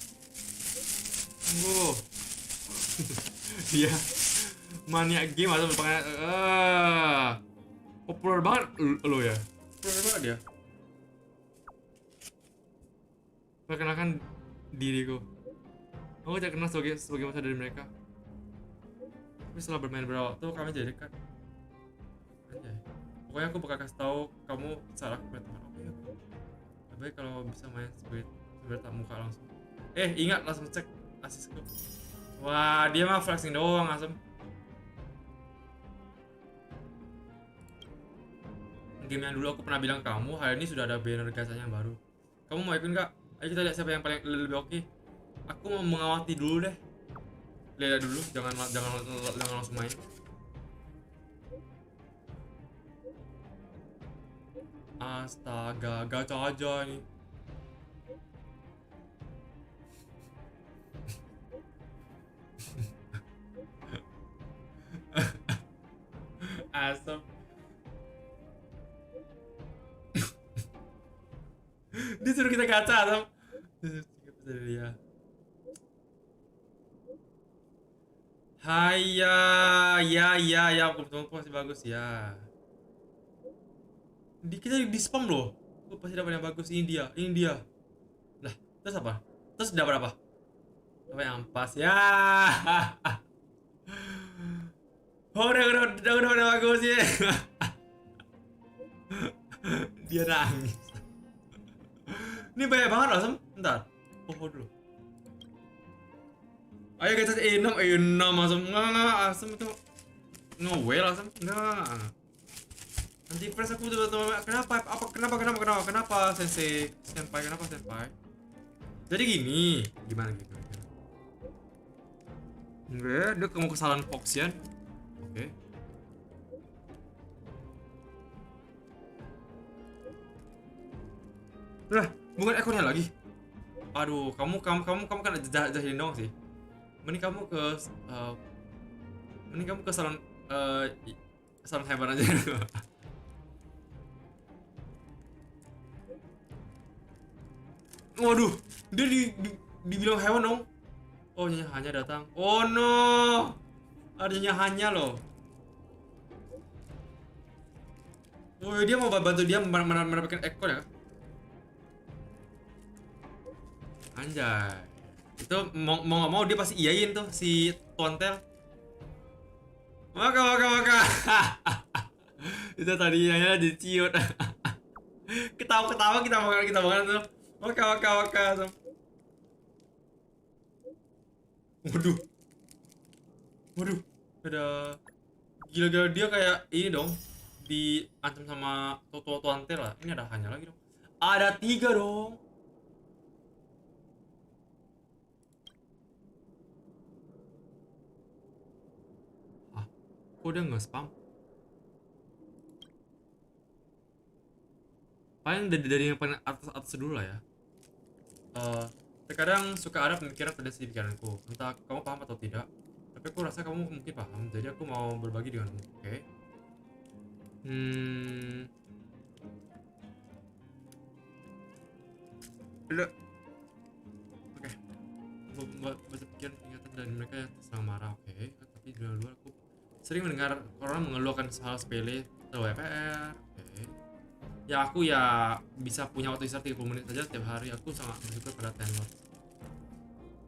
Tunggu. Dia maniak game atau populer banget lo ya. Populer banget dia. Perkenalkan diriku. Aku tidak kenal sebagai masa dari mereka. Tapi setelah bermain beberapa waktu kami jadi dekat. Anjay. Pokoknya aku bakal kasih tahu kamu salah aku teman. Oke. Tapi kalau bisa main sebagai tak muka langsung. Ingat langsung cek asisku. Wah, dia mah flexing doang asem. Game yang dulu aku pernah bilang kamu, hari ini sudah ada banner gasanya yang baru. Kamu mau ikut nggak? Ayo kita lihat siapa yang paling lebih oke. Aku mau mengawati dulu deh. Lihat dulu, jangan langsung main. Astaga, gacha aja nih. Asem. Disuruh kita gacha, Asem. Ya. Hai ya, teman pasti bagus ya. Kita di spam loh. Pasti dapat yang bagus. Ini dia. Lah, terus apa? Terus dapat apa? Dapat yang pas ya. Oh, udah bagus ya. Dia nangis. Ini banyak banget loh, Sam. Bentar. Oh, dulu. Ayo kita E6 Asam. Enggak, Asam itu no-way lah, Asam. Enggak. Antifresh aku teman-teman. Kenapa senpai? Jadi gini, gimana gitu? Enggak, dia kamu kesalahan Foxian. Oke. Lah, bukan ekornya lagi. Aduh, kamu kan jahilin dong sih. Mending kamu ke salon hewan aja. Waduh, dia dibilang hewan dong. Oh, Nyonya Hanya datang. Oh no, ada Nyonya Hanya loh. Oh, dia mau bantu dia mendapatkan ekor ya. Anjay. Itu mau nggak mau dia pasti iyain tuh si Tuantel. Maka. Itu tadi hanya diciut. Ketawa kita makan tuh. Maka. Waduh. Ada gila dia kayak ini dong. Diancam sama Tuantel lah. Ini ada hanya lagi dong. Ada 3 dong. Kok dia nge-spam? Paling dari yang paling atas dulu lah ya. Terkadang suka ada pemikiran terdesak di pikiranku. Entah kamu paham atau tidak, tapi aku rasa kamu mungkin paham. Jadi aku mau berbagi denganmu, oke? Oke. Baca pikiran ingatan dari mereka yang sedang marah, oke? Tapi di luar aku Sering mendengar orang mengeluhkan hal sepele WPR. Oke. Ya aku ya bisa punya waktu istirahat 30 menit saja setiap hari. Aku sangat bersyukur pada tenor.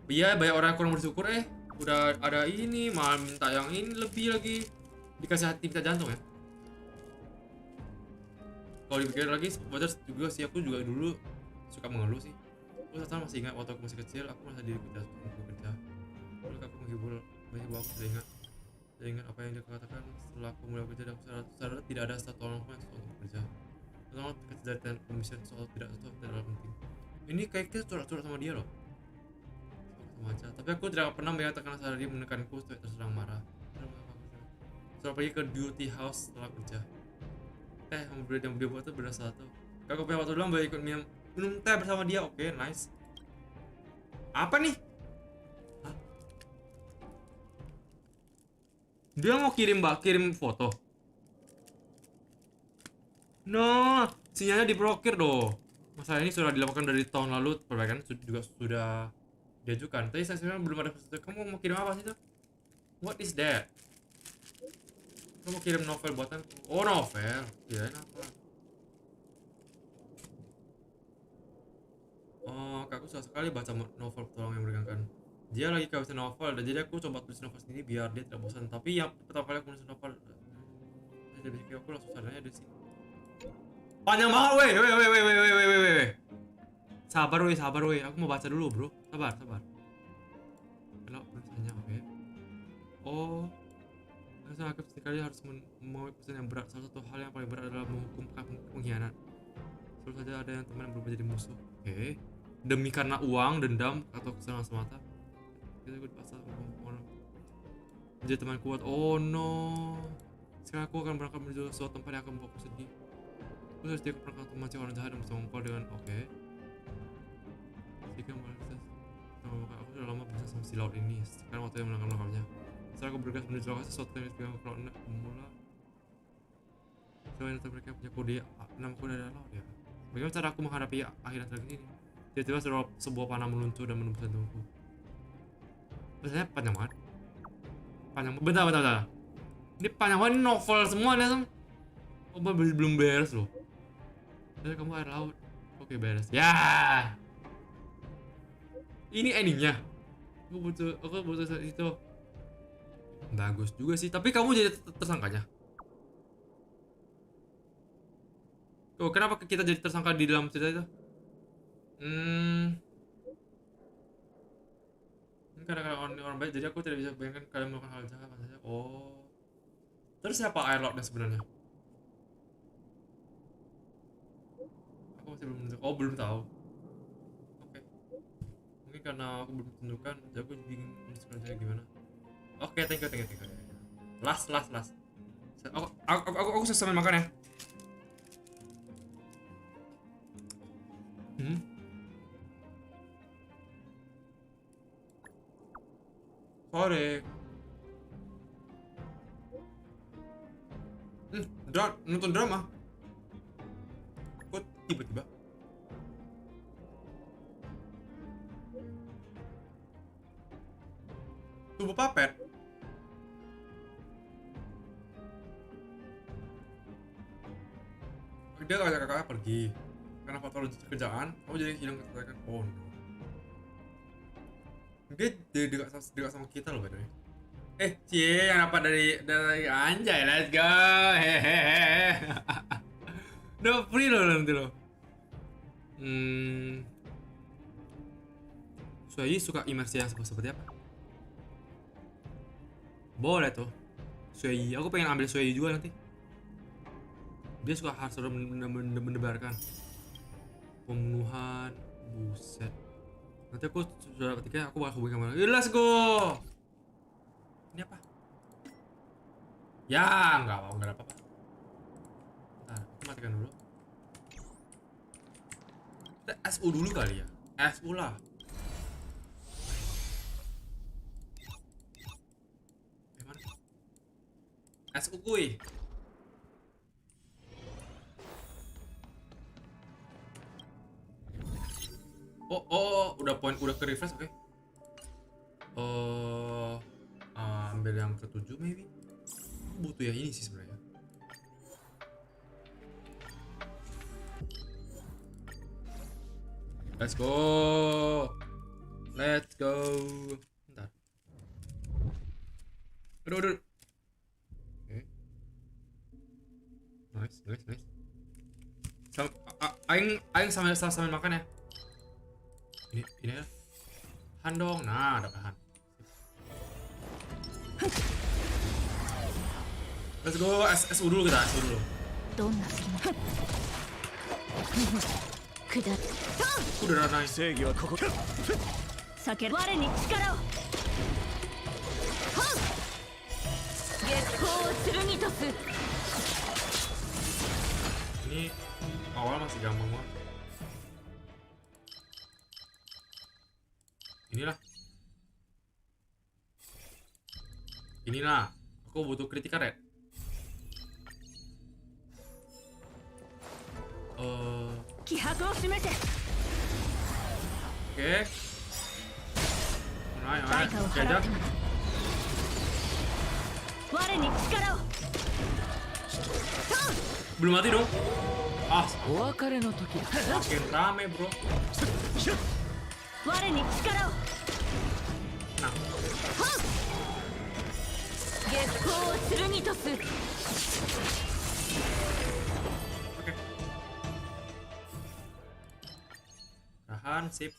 Iya, banyak orang kurang bersyukur udah ada ini malah minta yang ini lebih lagi, dikasih hati minta jantung ya. Kalau dipikir lagi wajar juga sih, aku juga dulu suka mengeluh sih. Aku masih ingat waktu aku masih kecil, aku merasa diriku tidak cukup bekerja. Lalu aku menghibur aku saya ingat apa yang dia katakan setelah aku mulai bekerja, dan aku sadar tidak ada satu orang pun yang sesuatu untuk bekerja. Pertama ketika dan pemisahan soal tidak penting. Ini kayaknya curhat-curhat sama dia loh. Sama aja. Tapi aku tidak pernah mengatakan saat dia menekanku supaya terserang marah. Setelah pergi ke duty house setelah kerja. Teh yang dia buat itu beda satu. Kalau punya waktu doang boleh ikut minum teh bersama dia. Oke, nice. Apa nih? Hah? Dia mau kirim foto. No, sinyalnya diblokir doh. Masalah ini sudah dilakukan dari tahun lalu, perbaikan juga sudah diajukan. Tapi saya sebenarnya belum ada sesuatu. Kamu mau kirim apa sih tuh? What is that? Kamu mau kirim novel buatan? Oh, novel. Kirain apa? Oh, kakakku suka sekali baca novel petualangan yang menegangkan. Dia lagi kehabisan novel, dan jadi aku coba tulis novel sendiri biar dia tidak bosan. Tapi yang pertama kali aku nulis novel, jadi aku langsung sadarnya di sini. Panjang banget, weh. Sabar, weh. Aku mau baca dulu, bro. Sabar. Kalau tulisannya, oke. Oh, saya agak sekali harus memulai keputusan yang berat. Salah satu hal yang paling berat adalah menghukum pengkhianat. Selalu saja ada yang teman yang berubah jadi musuh. Oke. Demi karena uang, dendam, atau kesalahan semata. Kita ikut pasal menjadi teman kuat. Oh no. Sekarang aku akan berangkat menuju suatu tempat yang akan membuatku sedih. Aku harus dia perangkat memancing orang jahat dan bersekongkol dengan oke. Jika balas aku sudah lama berusaha sama si laut ini. Sekarang waktu yang melangkah-langkahnya. Setelah aku bergegas menuju lokasi, sesuatu yang dipegang kalau hendak memula. Selain itu mereka punya kode, nama kode adalah laut ya. Bagaimana cara aku menghadapi akhirat lagi ini? Tiba-tiba sebuah panah meluncur dan menembus jantungku. Biasanya panjang banget. Bentar. Ini panjang banget, ini novel semua nih, Sam. Oh, belum beres loh. Jadi kamu air laut. Oke, beres. Ya. Ini endingnya. Aku butuh saat itu. Bagus juga sih. Tapi kamu jadi tersangkanya. Oh, kenapa kita jadi tersangka di dalam cerita itu? Kadang-kadang orang baik, jadi aku tidak bisa bayangkan kalian melakukan hal jahat saja. Oh. Terus siapa air lautnya sebenarnya? Aku masih belum menentukan. Oh, belum tahu. Oke. Mungkin karena aku belum tentukan, jadi aku bingung sebenarnya gimana. Oke, thank you. Last. Aku selesai makan ya. Sore. Nonton drama. Kok tiba-tiba? Tubuh papet. Dia ngajak kakaknya pergi karena faktor kerjaan. Oh, jadi hilang ketertarikan. Oh no. Dia dekat sama kita loh, by the way. Cie yang dapat dari anjay, let's go. Hehehe. Udah free loh nanti loh. Suai suka imersi yang seperti apa? Boleh tuh. Suai, aku pengen ambil Suai juga nanti. Dia suka harus mendebarkan pembunuhan, buset. Nanti aku sudah ketika aku bakal hubungi kamu. Let's go. Ini apa? Ya, nggak ada apa-apa. Bentar, aku matikan dulu. Kita SU dulu kali ya. SU lah. Mana? SU kuy. Oh, udah ke refresh, oke. Ambil yang ke-7 maybe. butuh yang ini sih sebenarnya. Let's go. Let's go. Bentar. Aduh. Oke. Nice. Aing sambil makan ya. Ini ya. Han dong. Nah, dapat Han. Let's go. SU dulu kita, SU dulu. Udah nice. Ini awal masih gampang banget. Inilah. Aku butuh critical rate. Oke. Nice. Jajak. Belum mati dong. Makin rame bro. Nah. Oke. Tahan, sip.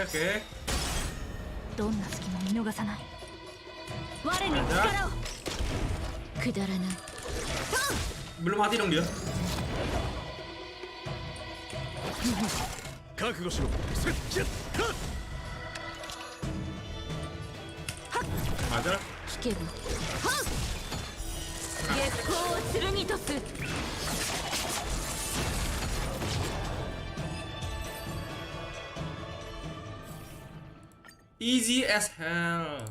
Oke. Belum mati dong dia. Ada. Easy as hell.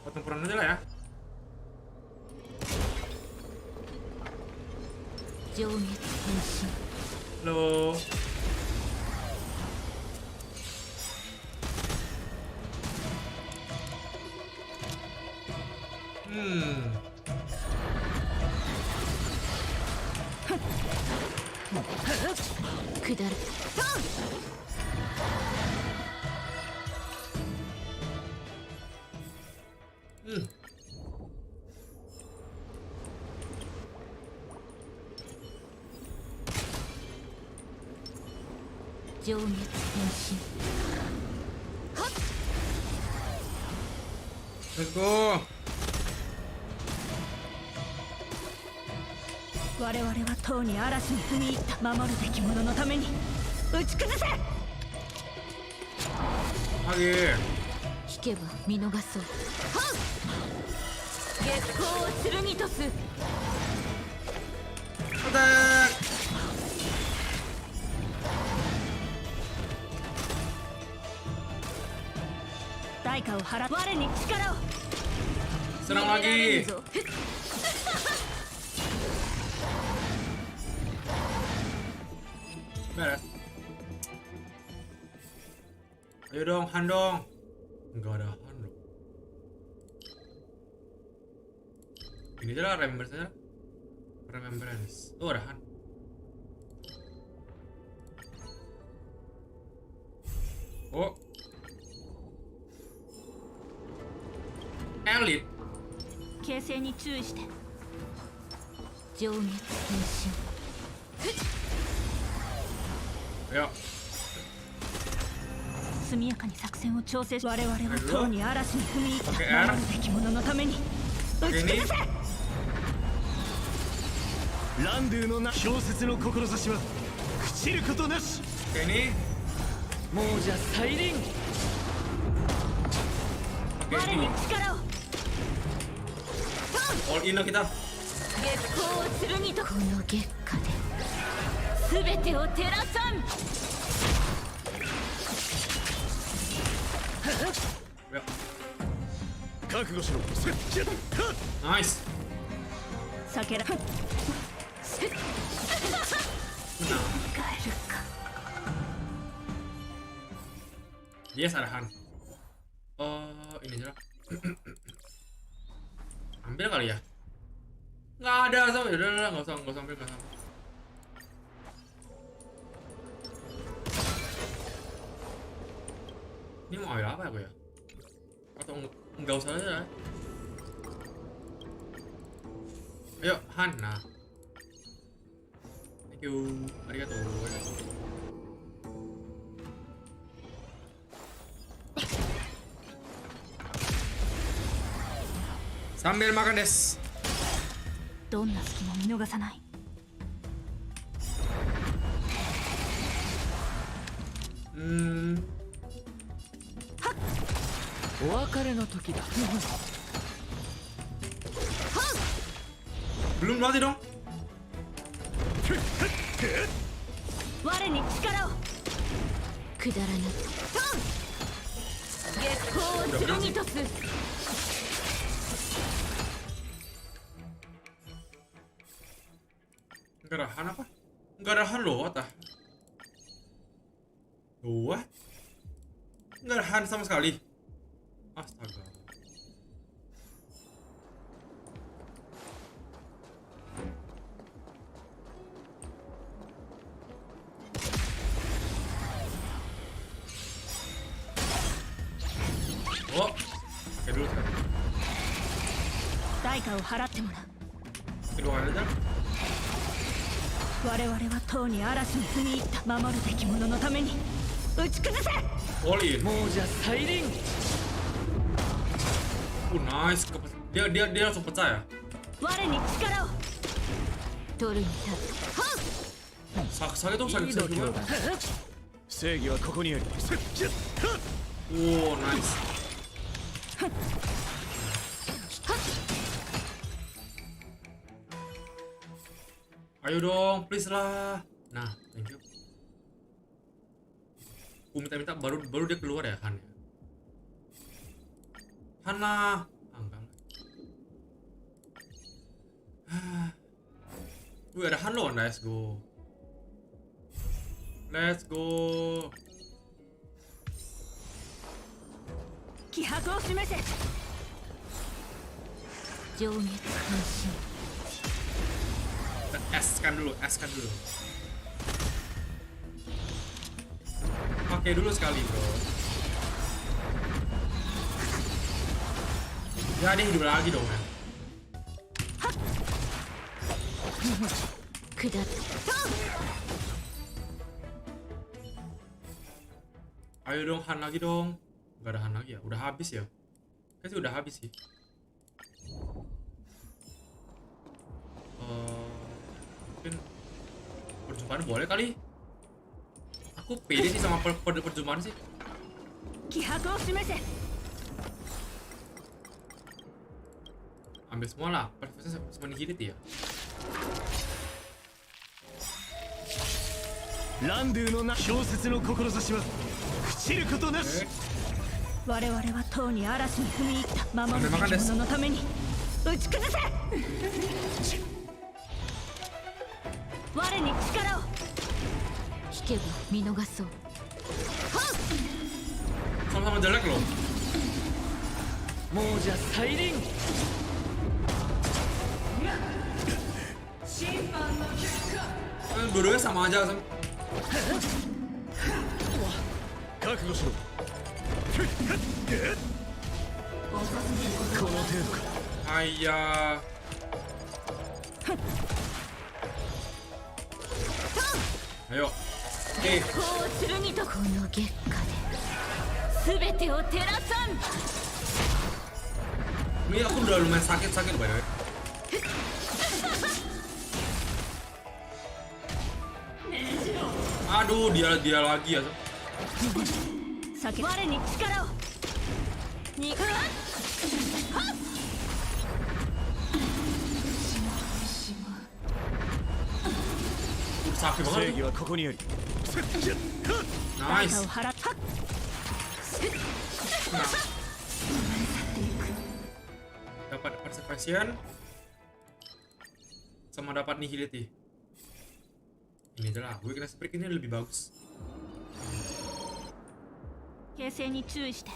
Pertempuran aja lah ya. Halo. Let's go. 我々はとうに嵐に踏み入った守るべき者のために打ち崩せ。引けば見逃そう。月光を剣とす。代価を払う。我に力を。Serang lagi. Beres. Ayo dong, Han dong. Enggak ada Han loh. Ini aja lah, remember saja. Remembrance. Oh, ada Han. Oh. Elite. 形勢に注意して。上下変身。Ya. 速やかに作戦を調整し、我々はとうに嵐に踏み入った守るべき者のために打ち崩せ。ランドゥのな氷雪の志は朽ちることなし。亡者再臨。我に力を。All in lah kita. 月光を剣とこの月下で全てを照らさん。覚悟しろ。ナイス。避けら。Menang. Yes, ada Han. Ini aja lah. Ambil kali ya? Nggak ada, sama. Udah, nggak usah ambil, nggak usah. Ini mau ambil apa ya gue ya? Atau nggak usah aja? Ayo, Han, nah. Thank you, arigato. Sambil makan des. どんな隙も見逃さない。お別れの時だ。 Belum berarti dong. 我に力を。くだらぬ。月光を剣とす。 Enggak ada Han apa? Enggak ada Han loh, what? What? Enggak ada Han sama sekali. Astaga. Oh, pakai dulu sekarang. 代価を払ってもらう。 Kedua kali aja. 我々はとうに嵐に踏み入った守るべき者のために打ち崩せ。 All in. 亡者再臨。 Nice. Dia langsung percaya. 我に力を。取るにSakit dong, sakit juga. 正義はここにあり。 Oh, nice. Ayo dong, please lah. Nah, thank you. Aku minta baru dia keluar ya, Han. Han lah. Enggak lah. Wih, ada Han loh. Let's go. Let's go. 気迫を示せ。情熱関心。 Eskan dulu. Pakai dulu sekali, bro. Ya, dia hidup lagi dong, man. Ayo dong, Han lagi dong. Gak ada Han lagi ya? Udah habis ya? Kayaknya sih udah habis sih. Mungkin perjumpaan boleh kali. Aku pede sih sama perjumpaan sih. Ambil semua lah, perfectnya semua nihility ya. ランドゥのな小説の志は朽ちることなし。我々はとうに嵐に踏み入った守るべき者のために打ち崩せ。我に力を。引けば見逃そう。 Sama-sama jelek loh. 亡者再臨。 Dua-duanya sama aja kan? 覚悟しろ。この程度か。 Ayah. Ayo. Oke. この月下で全てを照らさん。 Ini aku udah lumayan sakit by the way. Aduh, dia lagi ya. 我に力を。 Sakit banget. 正義はここにあり。 Nice. Nah. Dapat preservation sama dapat nihility. Ini aja lah, weakness break ini lebih bagus. 形勢に注意して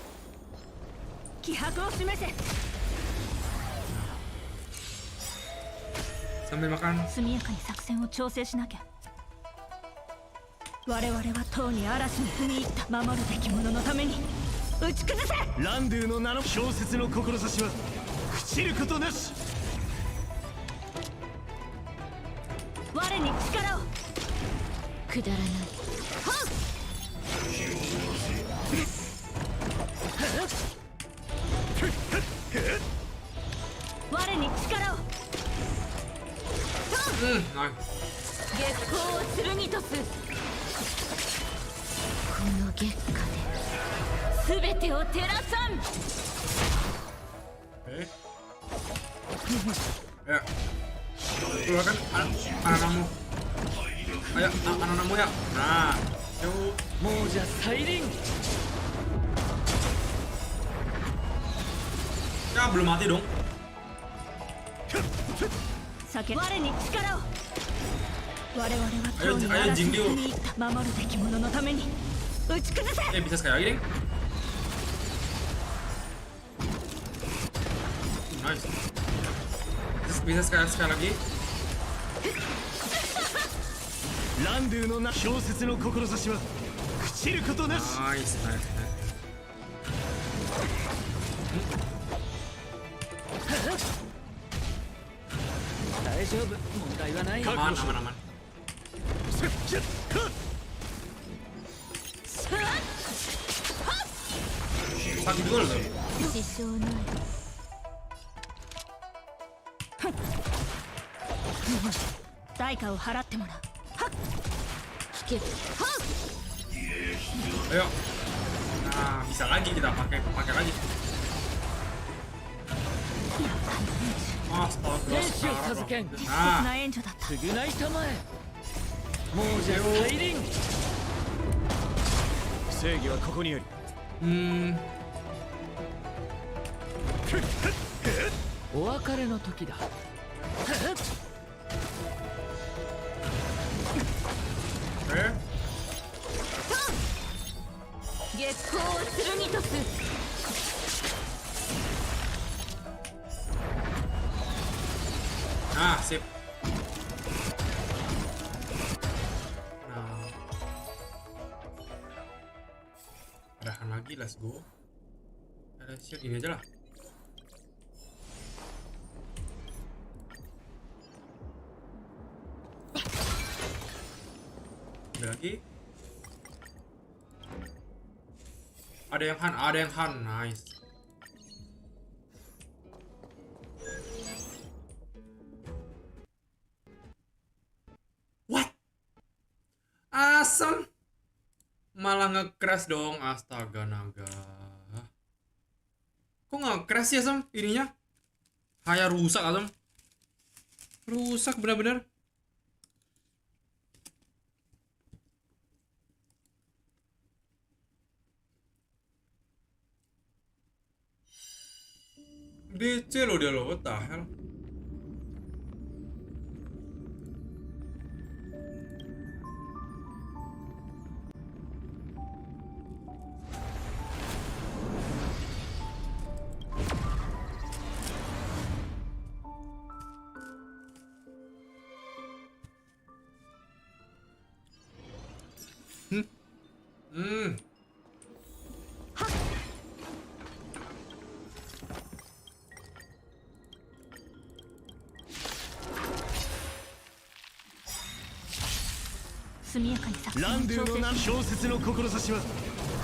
気迫を示せ Sambil makan. 速やかに作戦を調整しなきゃ我々はとうに嵐に踏み入った守るべき者のために打ち崩せランドゥの名の小説の志は朽ちることなし我に力をくだらない我に力をナイ月光を剣とすこの月下全てを照らさん Ya. Keluarkan anak-anakmu. Ayo, anak-anakmu ya. Nah, yuk. もうじゃ再臨 Ya, belum mati dong. 酒我に力を我々はとうに Ayo, 嵐 Jing に Liu. 踏み入った守るべき者のために打ち崩せ Bisa sekali lagi, Ding. Nice. Bisa sekali lagi. ランドゥの名小説の志は朽ちることなし Nice, nice, nice. 大丈夫問題はない Aman, aman, aman. Sakit juga loh. 支障ない代価を払ってもらう聞け Ayo. Nah, bisa lagi kita pakai lagi. Astaga, 天使を授けん 適切 Nah, な援助だった償いたまえもうじゃ再臨正義はここにあり お別れの時だ oke. 月光を剣とす Nah, sip. Nah. Adahan lagi, let's go. Ada shit ini aja lah. Ada lagi. Ada yang Han, nice. Asem malah nge-crash dong, astaga naga. Kok nge-crash ya Sam ininya? Kayak rusak Asem. Rusak benar-benar. DC loh dia loh, what the hell? Hmm. 速やかに作ラン戦を調整ドゥの名し小説の志は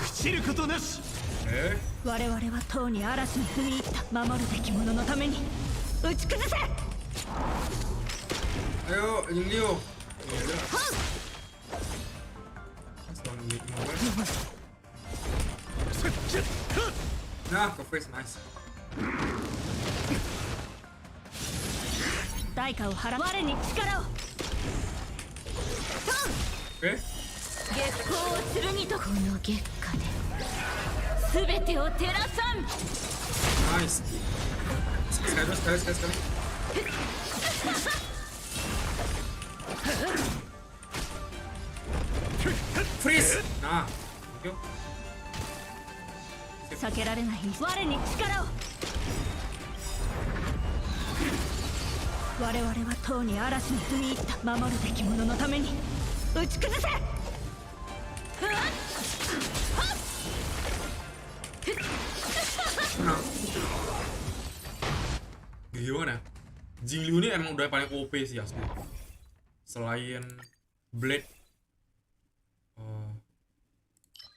朽ちることなし我々はとうに嵐に踏み入った守るべき者のために打ち崩せ Ayo, Jing Liu. Nah, ke face nice. 代価を払う我に力を Oke. 月光を剣とこの月下で全てを照らさん Nice. Sekali. freeze. Nah, thank you. 避けられない我に力を。我々はとうに嵐に踏み入った守るべき者のために打ち崩せ。Gimana? Jingliu ini emang udah paling OP sih asli. Selain Blade,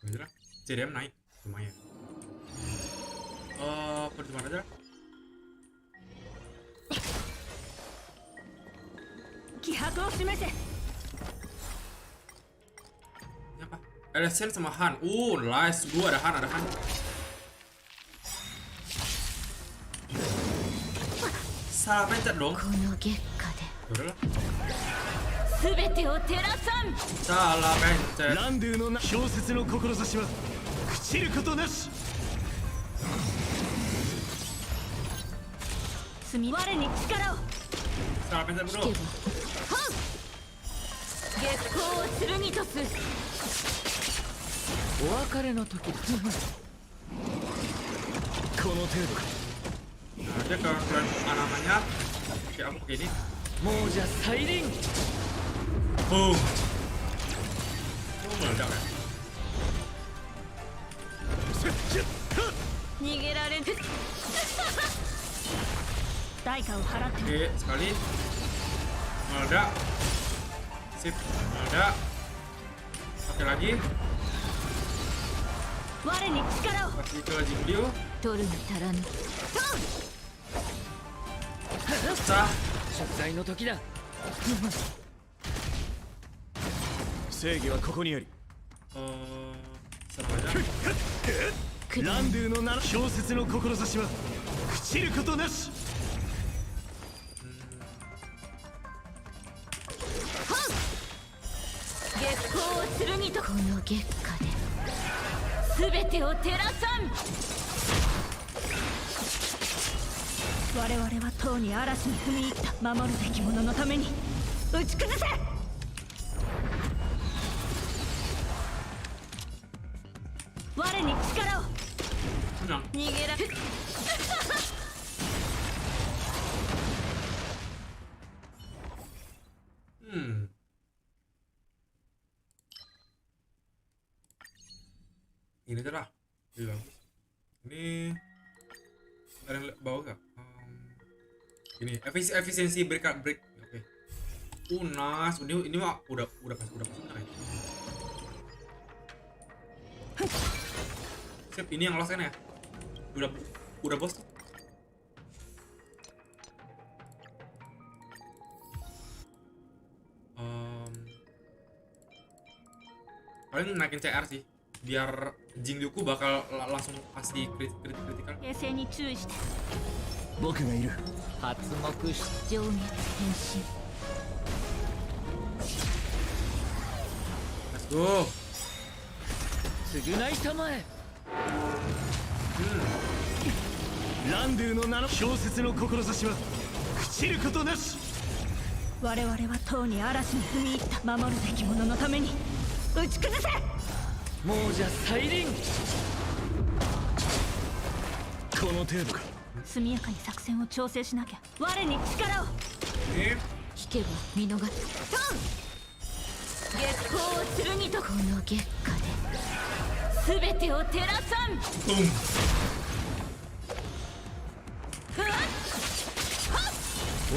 gimana? CDM naik lumayan. Percuma aja. Ini apa? Alessian sama Han. Nice. Gua ada Han. Salah pencet dong. Udah lah. Salah pencet. ランドゥの小説の志は朽ちることなし。我に力を。 Salah pencet bro. 月光を剣とす。お別れの時だ。この程度か。 Nah, dia kalau kalian namanya kayak aku begini. Moja Sailing. Boom. Meledak ya. 逃げられる。代価を払って。 Oke, sekali. Meledak. Sip, meledak. Oke lagi. 我に力を。 Kasih ke Jingliu. 取るに足らぬ。 Pecah. 食材の時だ。正義はここにあり。ランドゥの名の小説の志は朽ちることなし。月光を剣と。この月下で全てを照らさん。 我々はとうに嵐に踏み入った守るべき者のために打ち崩せ。我に力を。逃げられ。Ini aja lah. Ini ada yang bawa gak? Ini efisiensi break. Oke. Nice. Ini mah udah pasti naik. Sip, ini yang lost kan ya? Udah bos tuh. Paling naikin CR sih. Biar Jingliuku bakal langsung pasti kritikal. 僕がいる。発目上下変身。 Let's go. 償いたまえ。ランドゥの名の小説の志は朽ちることなし。我々はとうに嵐に踏み入った守るべき者のために打ち崩せ。もうじゃ再臨。この程度か。 速やかに作戦を調整しなきゃ。我に力を。引けば見逃す。月光を剣と。この月下で全てを照らさん。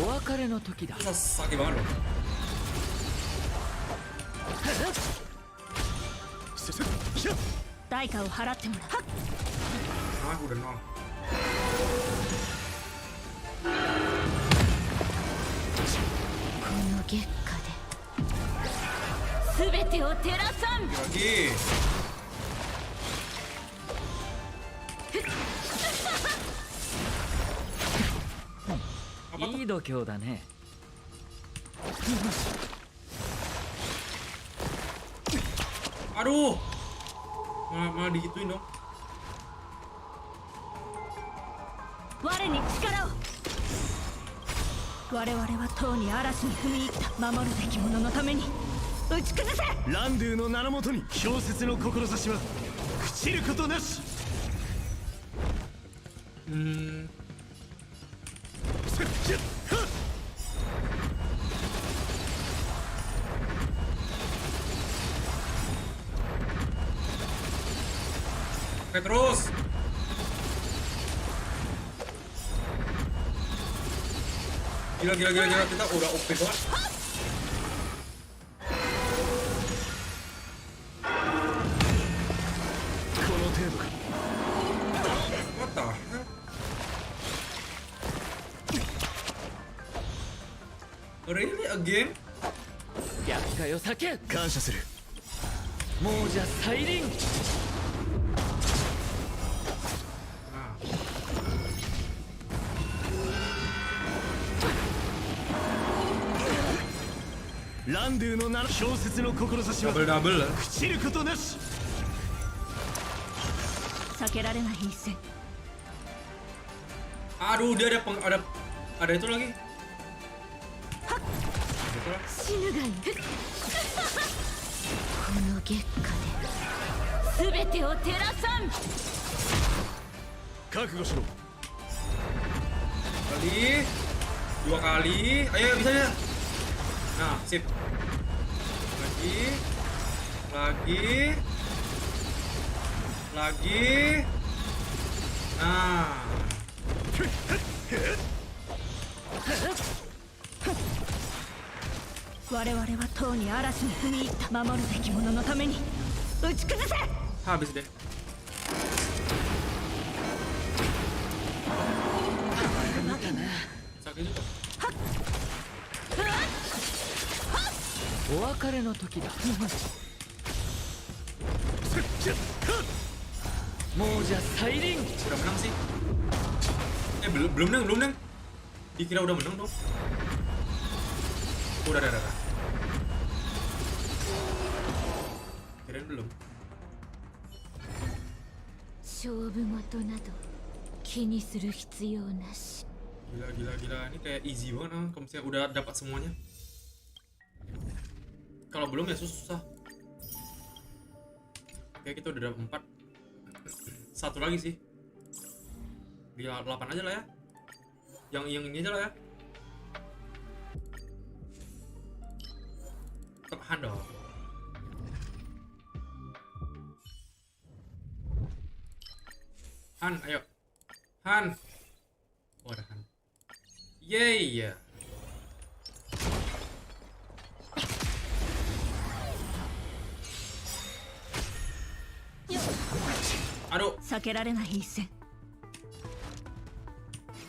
お別れの時だ。 Sakit banget loh. Siap. 代価を払ってもらう。Ah, udah nol. この月下で全てを照らさん。 Lagi. いい度胸だね。 Aduh. Malah digituin dong. 我に力を。我々はとうに嵐に踏み入った守るべき者のために打ち崩せ。ランドゥの名のもとに小説の志は朽ちることなし。Oke terus. Gila kita udah OP banget. What the heck? Really again? 厄介を避け感謝する。もうじゃ再臨。ランドゥの名の小説の志はDouble 朽ちることなし。避けられない一戦。 Aduh, dia ada itu lagi. 死ぬがいる。この月下で全てを照らさん。覚悟しろ。 Kali, 2 kali. Ayo bisa ya. Nah, sip. Lagi. Nah. 我々はとうに嵐に踏み入った。守るべき者のために打ち崩せ。 Habis deh. Sakit juga. お別れの時だ。もうじゃ再臨。 Udah menang sih. Belum neng. Dikira udah menang dong. Udah. Kirain belum. 勝負事など気にする必要なし。 Gila. Ini kayak easy banget kalau misalnya udah dapat semuanya. Kalau belum ya susah. Oke, kita udah dapat 4. Satu lagi sih. Di 8 aja lah ya. Yang ini aja lah ya. Tetap Han dong. Han, ayo. Han. Oh, ada Han. Yeay. Aduh. 避けられない一戦。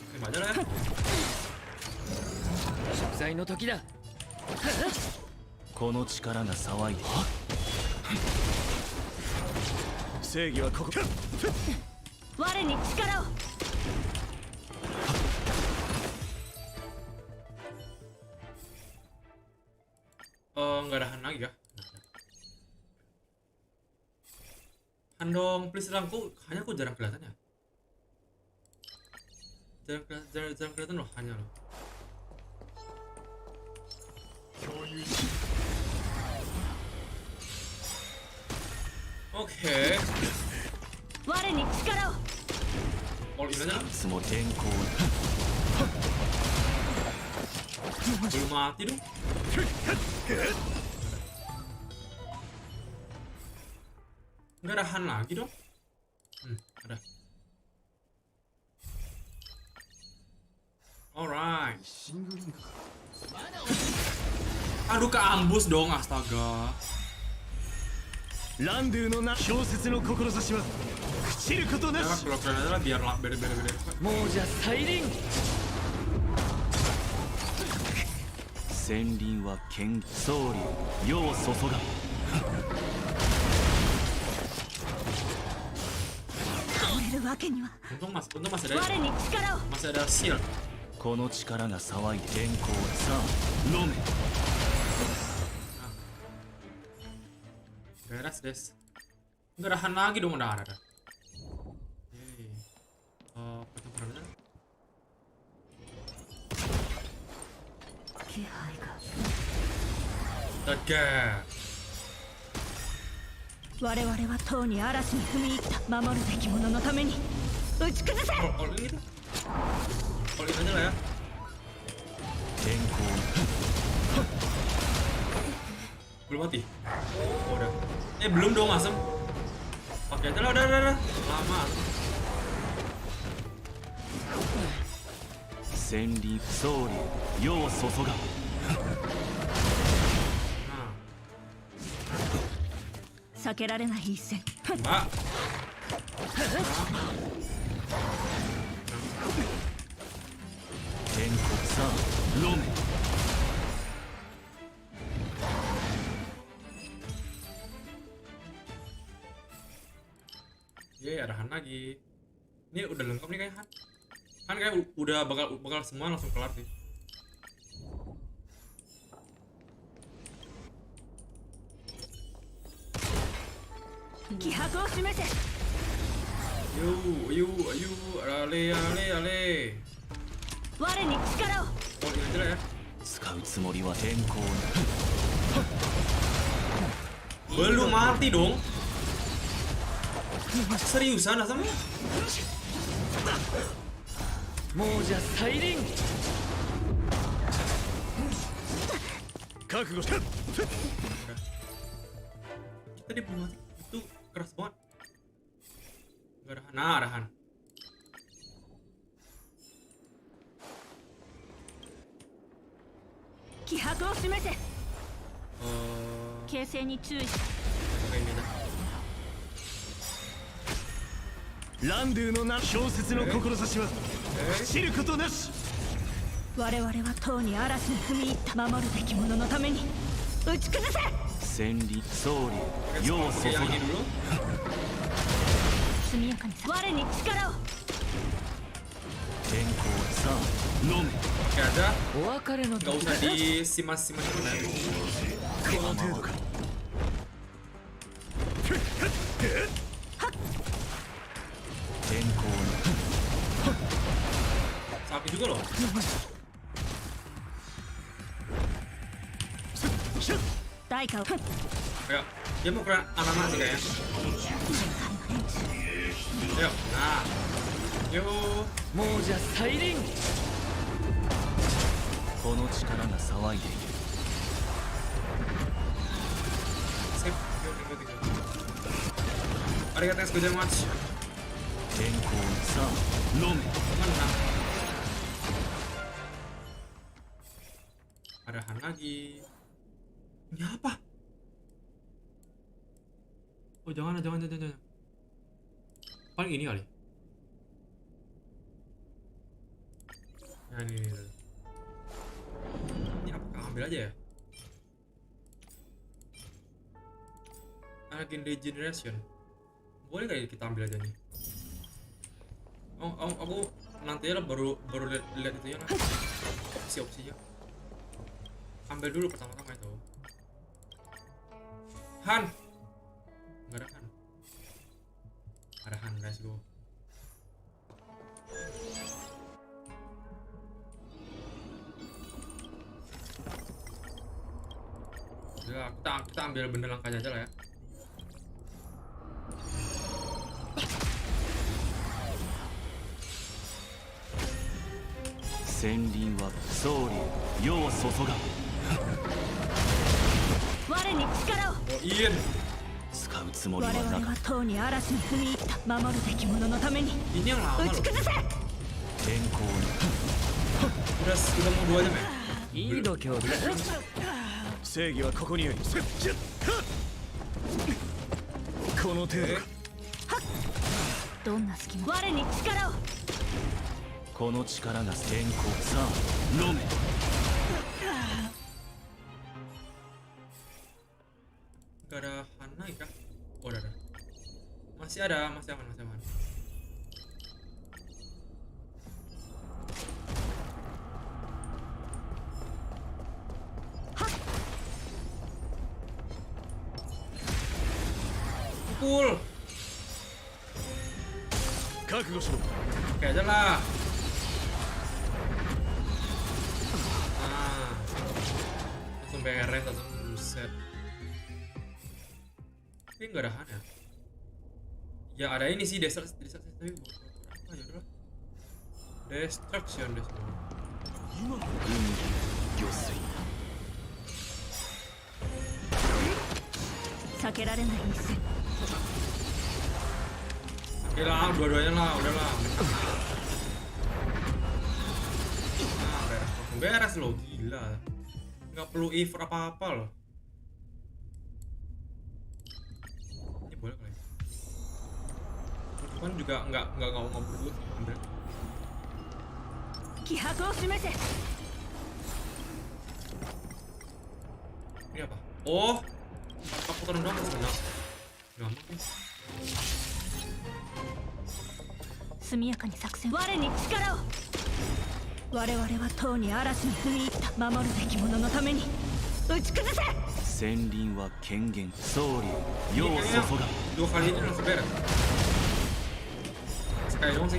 Terima aja lah ya. 食材の時だ。この力が騒いで。正義はここ。我に力を。 Nggak ada Han lagi kah? Han dong, please lang. Hanya kok jarang kelihatan ya? Jarang kelihatan loh, hanya loh. Oke. All in aja. Belum mati dong. Nggak ada Han lagi dong. Ada. Alright. Aduh, keambus dong, astaga. ランドゥの名小説の志は朽ちることなし。 Kalau kalian adalah biar beda. もうじゃ再臨。戦輪は剣総理世を注が。 Untung masih ada shield. この力が騒いで天候さあ飲め。 Beres des. Nggak ada Han lagi dong, udah ada. Oke. 我々はとうに嵐に踏み入った守るべき者のために打ち崩せ All in gitu. All in aja lah ya. Belum mati. Oh, udah. Belum dong Asem. Pakai aja lah, udah. Lama. Sendi Sori Yo Sosoga. Nah. 避けられない一戦 Mbak. Tenkotsu Rome. Ada Han lagi. Ini udah lengkap nih kayak Han. Han kayak udah bakal semua langsung kelar sih. Kihaku o shimese. Ayo, ale. Ware ni chikara o. Oh, ini aja lah ya. Tsukau tsumori wa tenkou. Belum mati dong. Seriusan Asam? Moja Sairin. Kakugo. Kita dibunuh mati. Itu keras banget. Gak ada Han. Nah, ada Han. Kihaku o shimese. Keisei ni注意 Pakai ini aja. ランドゥのな小説の志は朽ちることなし。我々はとうに嵐に踏み入った守るべき者のために打ち崩せ千里総理要素 Yang ini dulu. 速やかに我に力を天候さあ飲め Pakai aja. お別れの Gak usah disimas-simas dulu ya. この程度か天候 Sakit juga loh. 代価を Ayo, dia mau kena anak-anak sih kayaknya. Ayo, nah. Yo. もうじゃサイリンこの力が騒いでいる Sip. Arigatou gozaimasu. 天候さあ飲め Menang. Ada Han lagi. Ini apa? Oh jangan. Paling ini kali. Nah ini. Ini apakah ambil aja ya? Again Regeneration. Boleh kali kita ambil aja nih. Aku nanti ya baru lihat itu ya, opsi-opsinya. Ambil dulu pertama-tama itu. Han. Enggak ada Han. Ada Han, guys, go. Ya, kita ambil benda langkahnya aja lah ya. Senrin wa Sori yo Sosoga. 我に力を Oh, Ian. 使うつもり我はなかっ々はとうに嵐に踏み入った守るべき者のために Ini yang lama 打ち loh. 崩せ た天候 Udah mau 2 jam ya? にいい度胸だ正義はここにありこの程度かどんな隙間我に力をこの力が天候さあ飲め Gak ada Han lagi kah? Oh, udah ada. Masih aman. Pukul. 覚悟しろ Oke aja lah. Nah. Langsung beres, langsung buset. Tapi nggak ada Han ya. Ya ada ini sih destruction tapi apa ya udah. Destruction. 避けられない一戦 Oke lah, dua-duanya lah, udahlah. Nah, beres loh, gila. Nggak perlu effort apa-apa loh. Ini boleh kali. Cuman juga nggak perlu ambil. 気迫を示せ Ini apa? Oh, aku putaran doang senang. Gampang nih. 速やかに作戦我に力を我々はとうに嵐に踏み入った守るべき者のために打ち崩せ戦輪は権限総理世を注が Dua kali ini langsung beres. Sekali doang sih.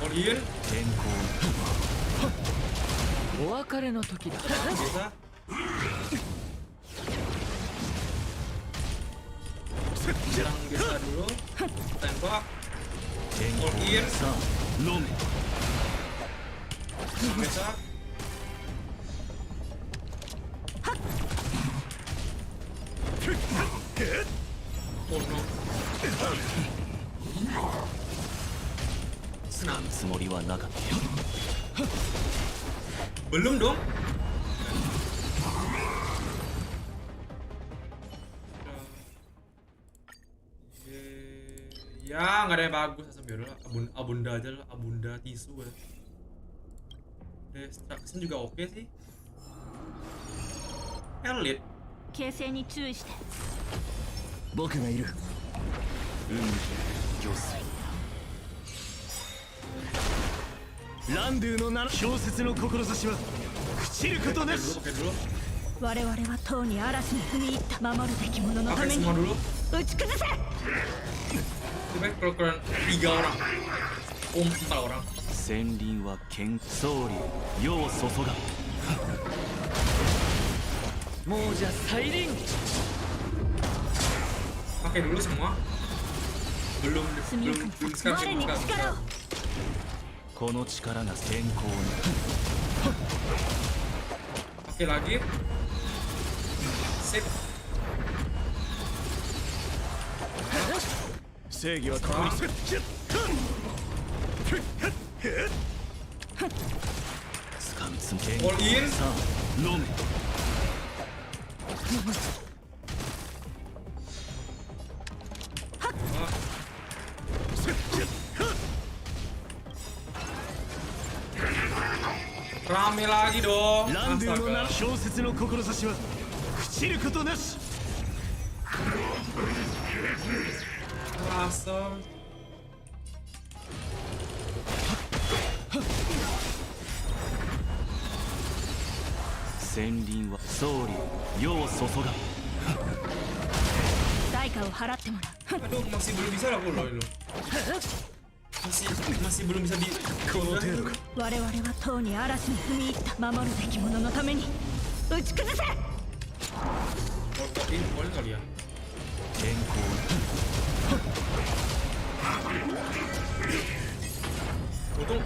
All in. 天候お別れの時だ Biasa. Serang biasa dulu. Tembak. 天 All in. さあ飲め Biasa. Oh no. Senang. つもりはなかった Belum dong. Ya nggak ada yang bagus asal biar lah. Abunda aja lah, abunda tisu ya. Destruction juga oke sih. Elite. 形勢に注意して僕がいる運命御水ランドゥの名氷雪の志は朽ちることなし Oke dulu. 我々はとうに嵐に踏み入った守るべき者のた Oke めに semua dulu. 打ち崩せ Coba kalau kalian 3 orang. 4 orang. 戦輪は剣総理世を注がもうじゃ再臨 Pakai dulu semua. Belum 速やかに sekarang 我に sekarang. 力をこの力が天候に Pakai lagi. Sip. 正義はここにつかみつけ All in. さあ飲め Rame lagi dong. ランドゥの名 Astaga. 氷雪の志は朽ちることなし Asem.戦輪は総理世を注が代価を払ってもらう Aduh, masih belum bisa lah loh. Masih belum bisa di. この程度か我々はとうに嵐に踏み入った守るべき者のために打ち崩せ Ini boleh kali ya. 天候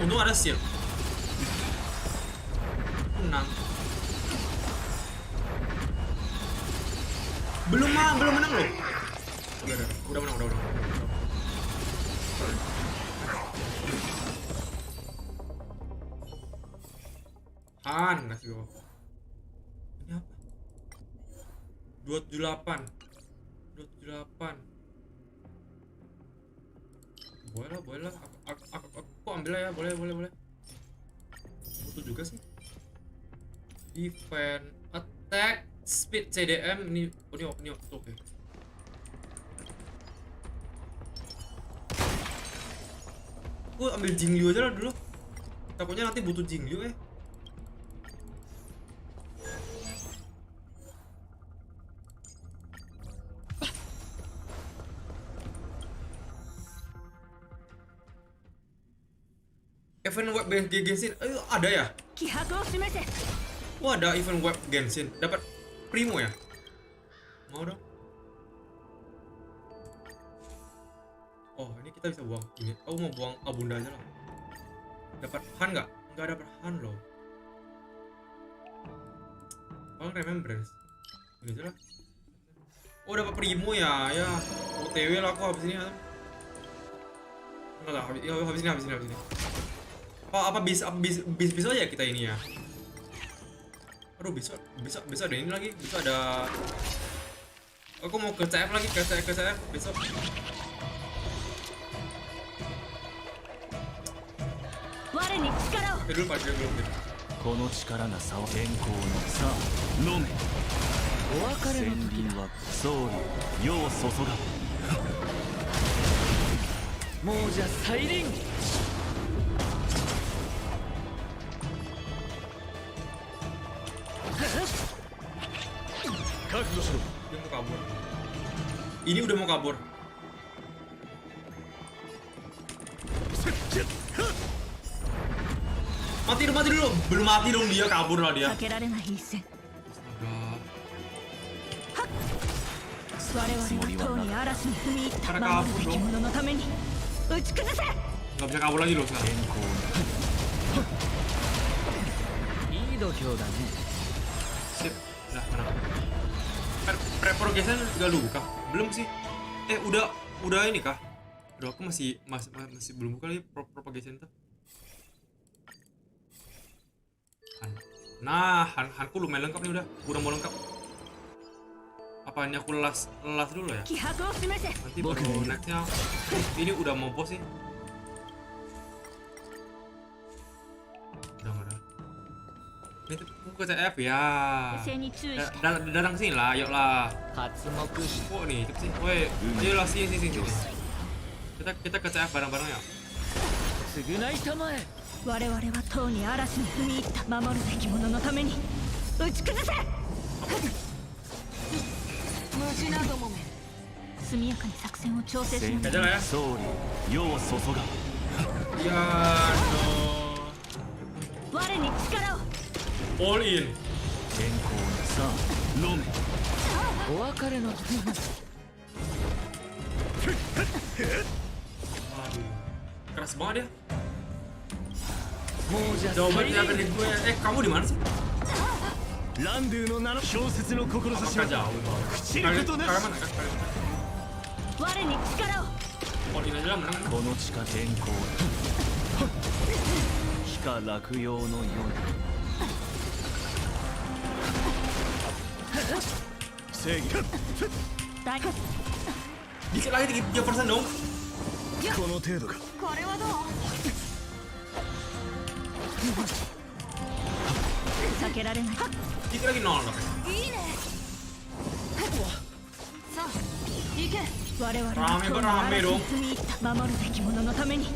Untung ada shield. Menang. Belum menang loh. Udah menang. Han, kasih gua. Ini apa? 278. Boleh lah. Aku ambil lah ya, boleh. Butuh juga sih. Defense, attack, speed, CDM ini oke. Aku ambil Jingyu aja lah dulu. Takutnya nanti butuh Jingyu . Event web Genshin, ada ya? 気迫を示せ Oh ada event web Genshin, dapat Primo ya? Mau dong. Oh, ini kita bisa buang ini. Oh, mau buang Abunda aja lah. Dapat Han nggak? Nggak dapat Han loh. Bang Remembrance. Ini aja lah. Oh, dapat Primo ya. Ya, OTW lah aku habis ini. Enggak lah, habis ini. Apa bisa aja kita ini ya? Aduh, besok ada ini lagi. Besok ada. Aku mau ke CF lagi, ke CF besok. Dulu Pak, dulu. この力が差を天候のさあ飲めお別れの時は総理世を注がもうじゃ再臨覚悟しろ Dia mau kabur. Ini udah mau kabur. Mati dulu. Belum mati dong dia, kabur lah dia. Astaga. Karena kabur dong. Gak bisa kabur lagi loh sekarang. Sip, udah tenang. Pre-progression udah buka? Belum sih. Udah ini kah? Udah, aku masih belum buka lagi propagation tuh. Nah, Hanku lumayan lengkap nih udah mau lengkap. Apa ini aku las dulu ya? Nanti baru nextnya. Ini udah mau bos sih. Udah. Ini aku ke CF ya. Datang sini lah, yuk lah. Oh nih, cepet sih. Woi, ayolah sini. Kita ke CF bareng-bareng ya. 我々はとうに嵐に踏み入った守るべき者のために打ち崩せ虫などもめ速やかに作戦を調整しなさい総理世を注がいや我に力を all in 天候のさあ飲めお別れの keras banget ya. もうじゃ Jauh banget dari gue. Kamu di mana sih? ランドゥの名の小説の志は Apakah jauh? 朽ちることなし Kalian mana kan? 我に力を All in aja lah, menang. この地下天候非か落葉のように正義 Dikit lagi 3% dong. この程度かこれはどう避けられない Dikit lagi 0 dong. いいねさあ行け我々 Rame banget, rame dong. 踏み入った守るべき者のために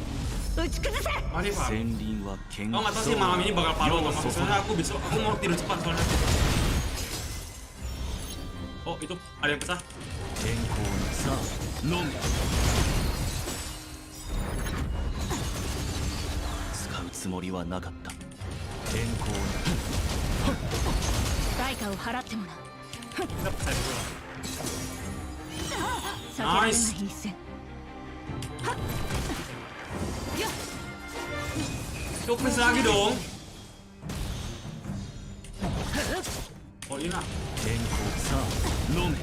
打ち崩せ Mari Pak. 戦輪は剣 Oh nggak tahu sih malam ini bakal paru atau apa. Soalnya aku mau tidur cepat soalnya. Oh itu ada yang pecah. 天候のさあ飲め使うつもりはなかった天候の代価を払ってもらう Kita pecah dulu lah. 避けられない一戦 Yuk please lagi dong. Oh ini lah. 天候さあ飲め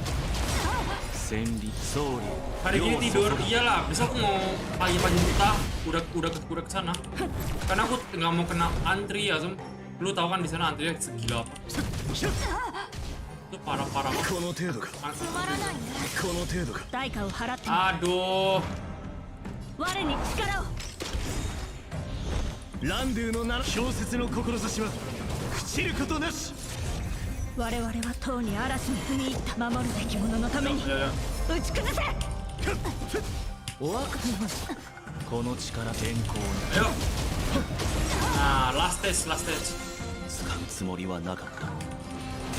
戦利総理 Hari ini tidur, iyalah. Besok aku mau pagi-pagi buta, udah ke sana. Karena aku nggak mau kena antri ya, Sem. Lu tahu kan di sana antrinya segila apa? Itu parah-parah banget. この程度かこの程度か代価を払ってもらう Aduh. 我に力をランドゥの名の小説の志は朽ちることなし我々はとうに嵐に踏み入った守るべき者のために Ya. 打ち崩せお別れこの力天候の Ayo. Nah, last stage. 使うつもりはなかった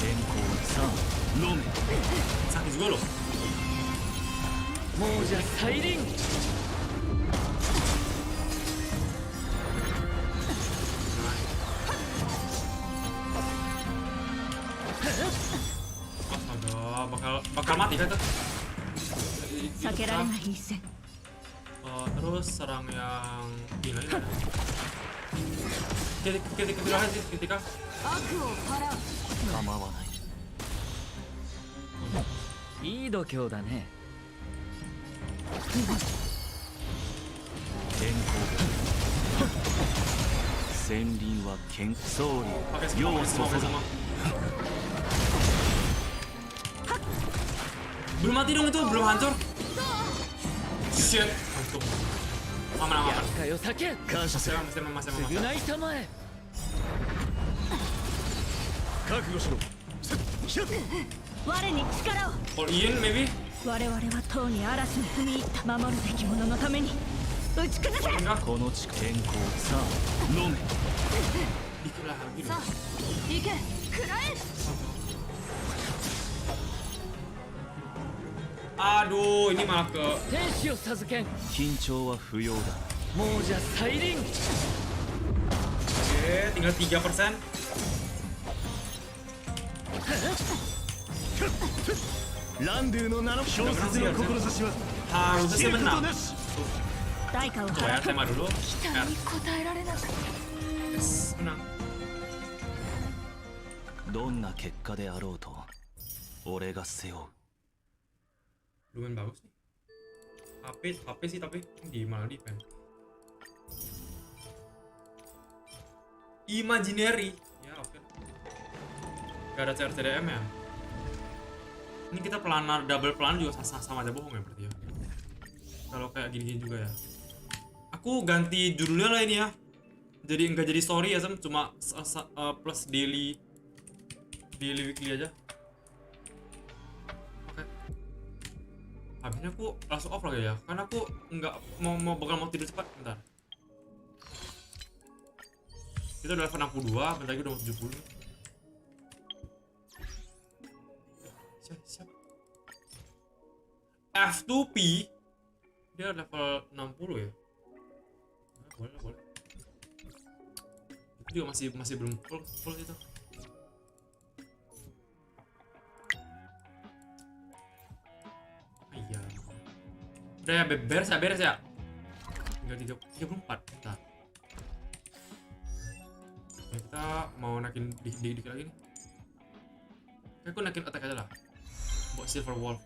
天候さあ飲め Sakit juga loh. もうじゃ再臨 Aduh. bakal mati kan tuh. 避けられない一戦 Terus serang yang ini lagi ada. Ketika aja sih, ketika 悪を払う構わないいい度胸だね健康戦輪は健総 pakai 理 semua, 要 pakai 素 semua, pakai semua. Belum mati dong itu, belum hancur. Shit, untung. Aman. 厄介を避け感謝せ Masih aman. 償いたまえ覚悟しろ我に力を All in maybe? 我々はとうに嵐に踏み入った守るべき者のために打ち崩せ Enggak, この地健康さあ飲め dikit lah lagi さ dong. あ行け食らえ Aduh, ini malah ke 天使を授けん緊張は不要だもうじゃ再臨 tinggal 3%. ランドゥの名の小説の志は Harusnya sih 知ること menang. なし代価を Coba 払 ya, う tema dulu. 期待に応えられなかった Yes, menang. どんな結果であろうと俺が背負う Lumayan bagus nih. HP sih tapi di malah defense. Imaginary. Ya oke. Gak ada CR-CDM ya. Ini kita planar double plan juga sama aja bohong ya berarti ya. Kalau kayak gini juga ya. Aku ganti judulnya lah ini ya. Jadi nggak jadi story ya, cuma plus daily weekly aja. Oke. Habisnya aku langsung off lagi ya, karena aku nggak mau tidur cepat. Bentar. Kita udah level 62, bentar lagi udah mau 70. Siap. F2P dia level 60 ya. Nah, boleh. Itu juga masih belum full itu. Iya. Udah ya, beres ya. Tinggal 34. Bentar. Ya, kita mau naikin dikit lagi nih. Kayak aku naikin attack aja lah. Buat Silver Wolf.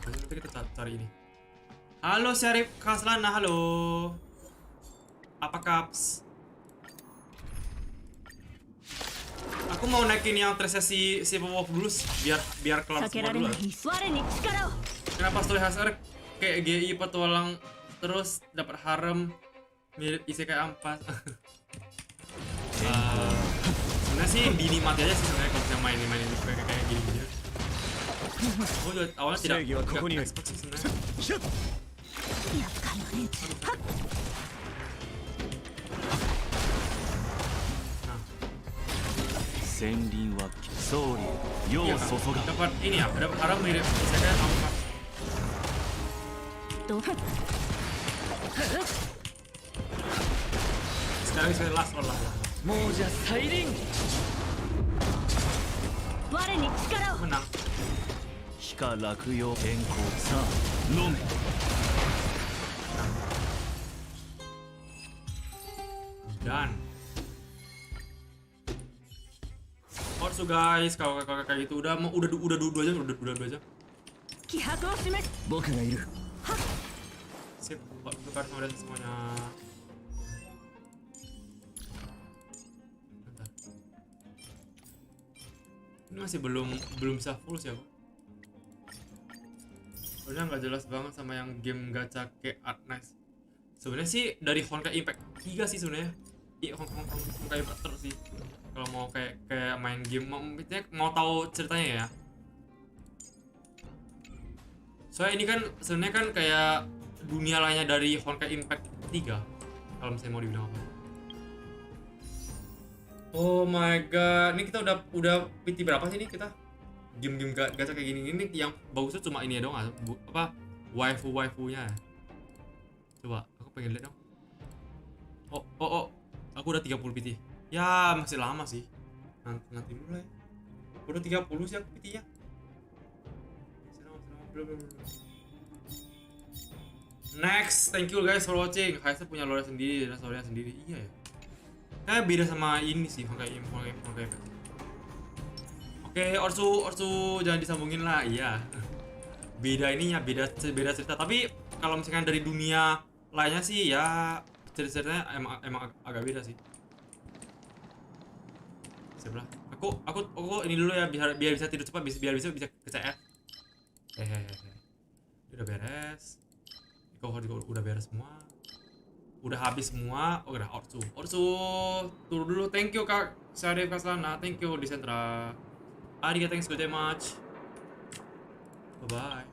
Nanti kita cari ini. Halo Syarif Kaslana, halo. Apa kaps? Aku mau naikin yang si Silver Wolf dulu biar kelar 避け semua られ dulu な ya. い我に力を Kenapa story Hasar kayak GI petualang terus dapat harem mirip isekai ampas. Sebenarnya sih bini mati aja sih sebenarnya kalau bisa mainin kayak gini. Aku juga awalnya tidak expect sih sebenarnya. 厄介な連中はっ 戦輪は総理要 Iya 注 kan? が Dapat ini ya, dapat harem mirip isekai ampas. どう Sekali last. もうじゃ再臨我に力を Menang. 非か落葉健康さあ飲め Dan Orsu guys, kalau kayak gitu udah 2 jam. 気迫を示す僕がいる Sip, tukar sama semuanya. Bentar. Ini masih belum bisa full sih aku. Sebenarnya nggak jelas banget sama yang game gacha kayak Art Nice. Sebenarnya sih dari Honkai Impact 3 sih sebenarnya. Iya, Honkai Impact terus sih. Kalau mau kayak main game, mau tahu ceritanya ya. Soalnya ini kan sebenarnya kan kayak dunia lainnya dari Honkai Impact 3 kalau misalnya mau dibilang apa. Oh my god, ini kita udah PT berapa sih nih kita? Game-game gacha kayak gini ini yang bagusnya cuma ini ya dong, apa waifu-waifunya. Coba aku pengen lihat dong. Oh, aku udah 30 PT. Ya masih lama sih. Nanti dulu lah ya. Baru 30 sih aku PT-nya. Next, thank you guys for watching. Haisa punya lore sendiri dan story sendiri. Iya ya. Kayak beda sama ini sih, Honkai. Oke, Orsu jangan disambungin lah. Iya. Beda ininya, beda cerita. Tapi kalau misalkan dari dunia lainnya sih ya ceritanya emang agak beda sih. Sebelah. Aku ini dulu ya biar bisa tidur cepat, biar bisa ke CF. Hehehe. Udah beres. Kau udah beres semua. Udah habis semua. Oh, udah Orsu turun dulu. Thank you Kak Syarif Kaslana. Thank you Disentra. Arigatou, thanks very much. Bye bye.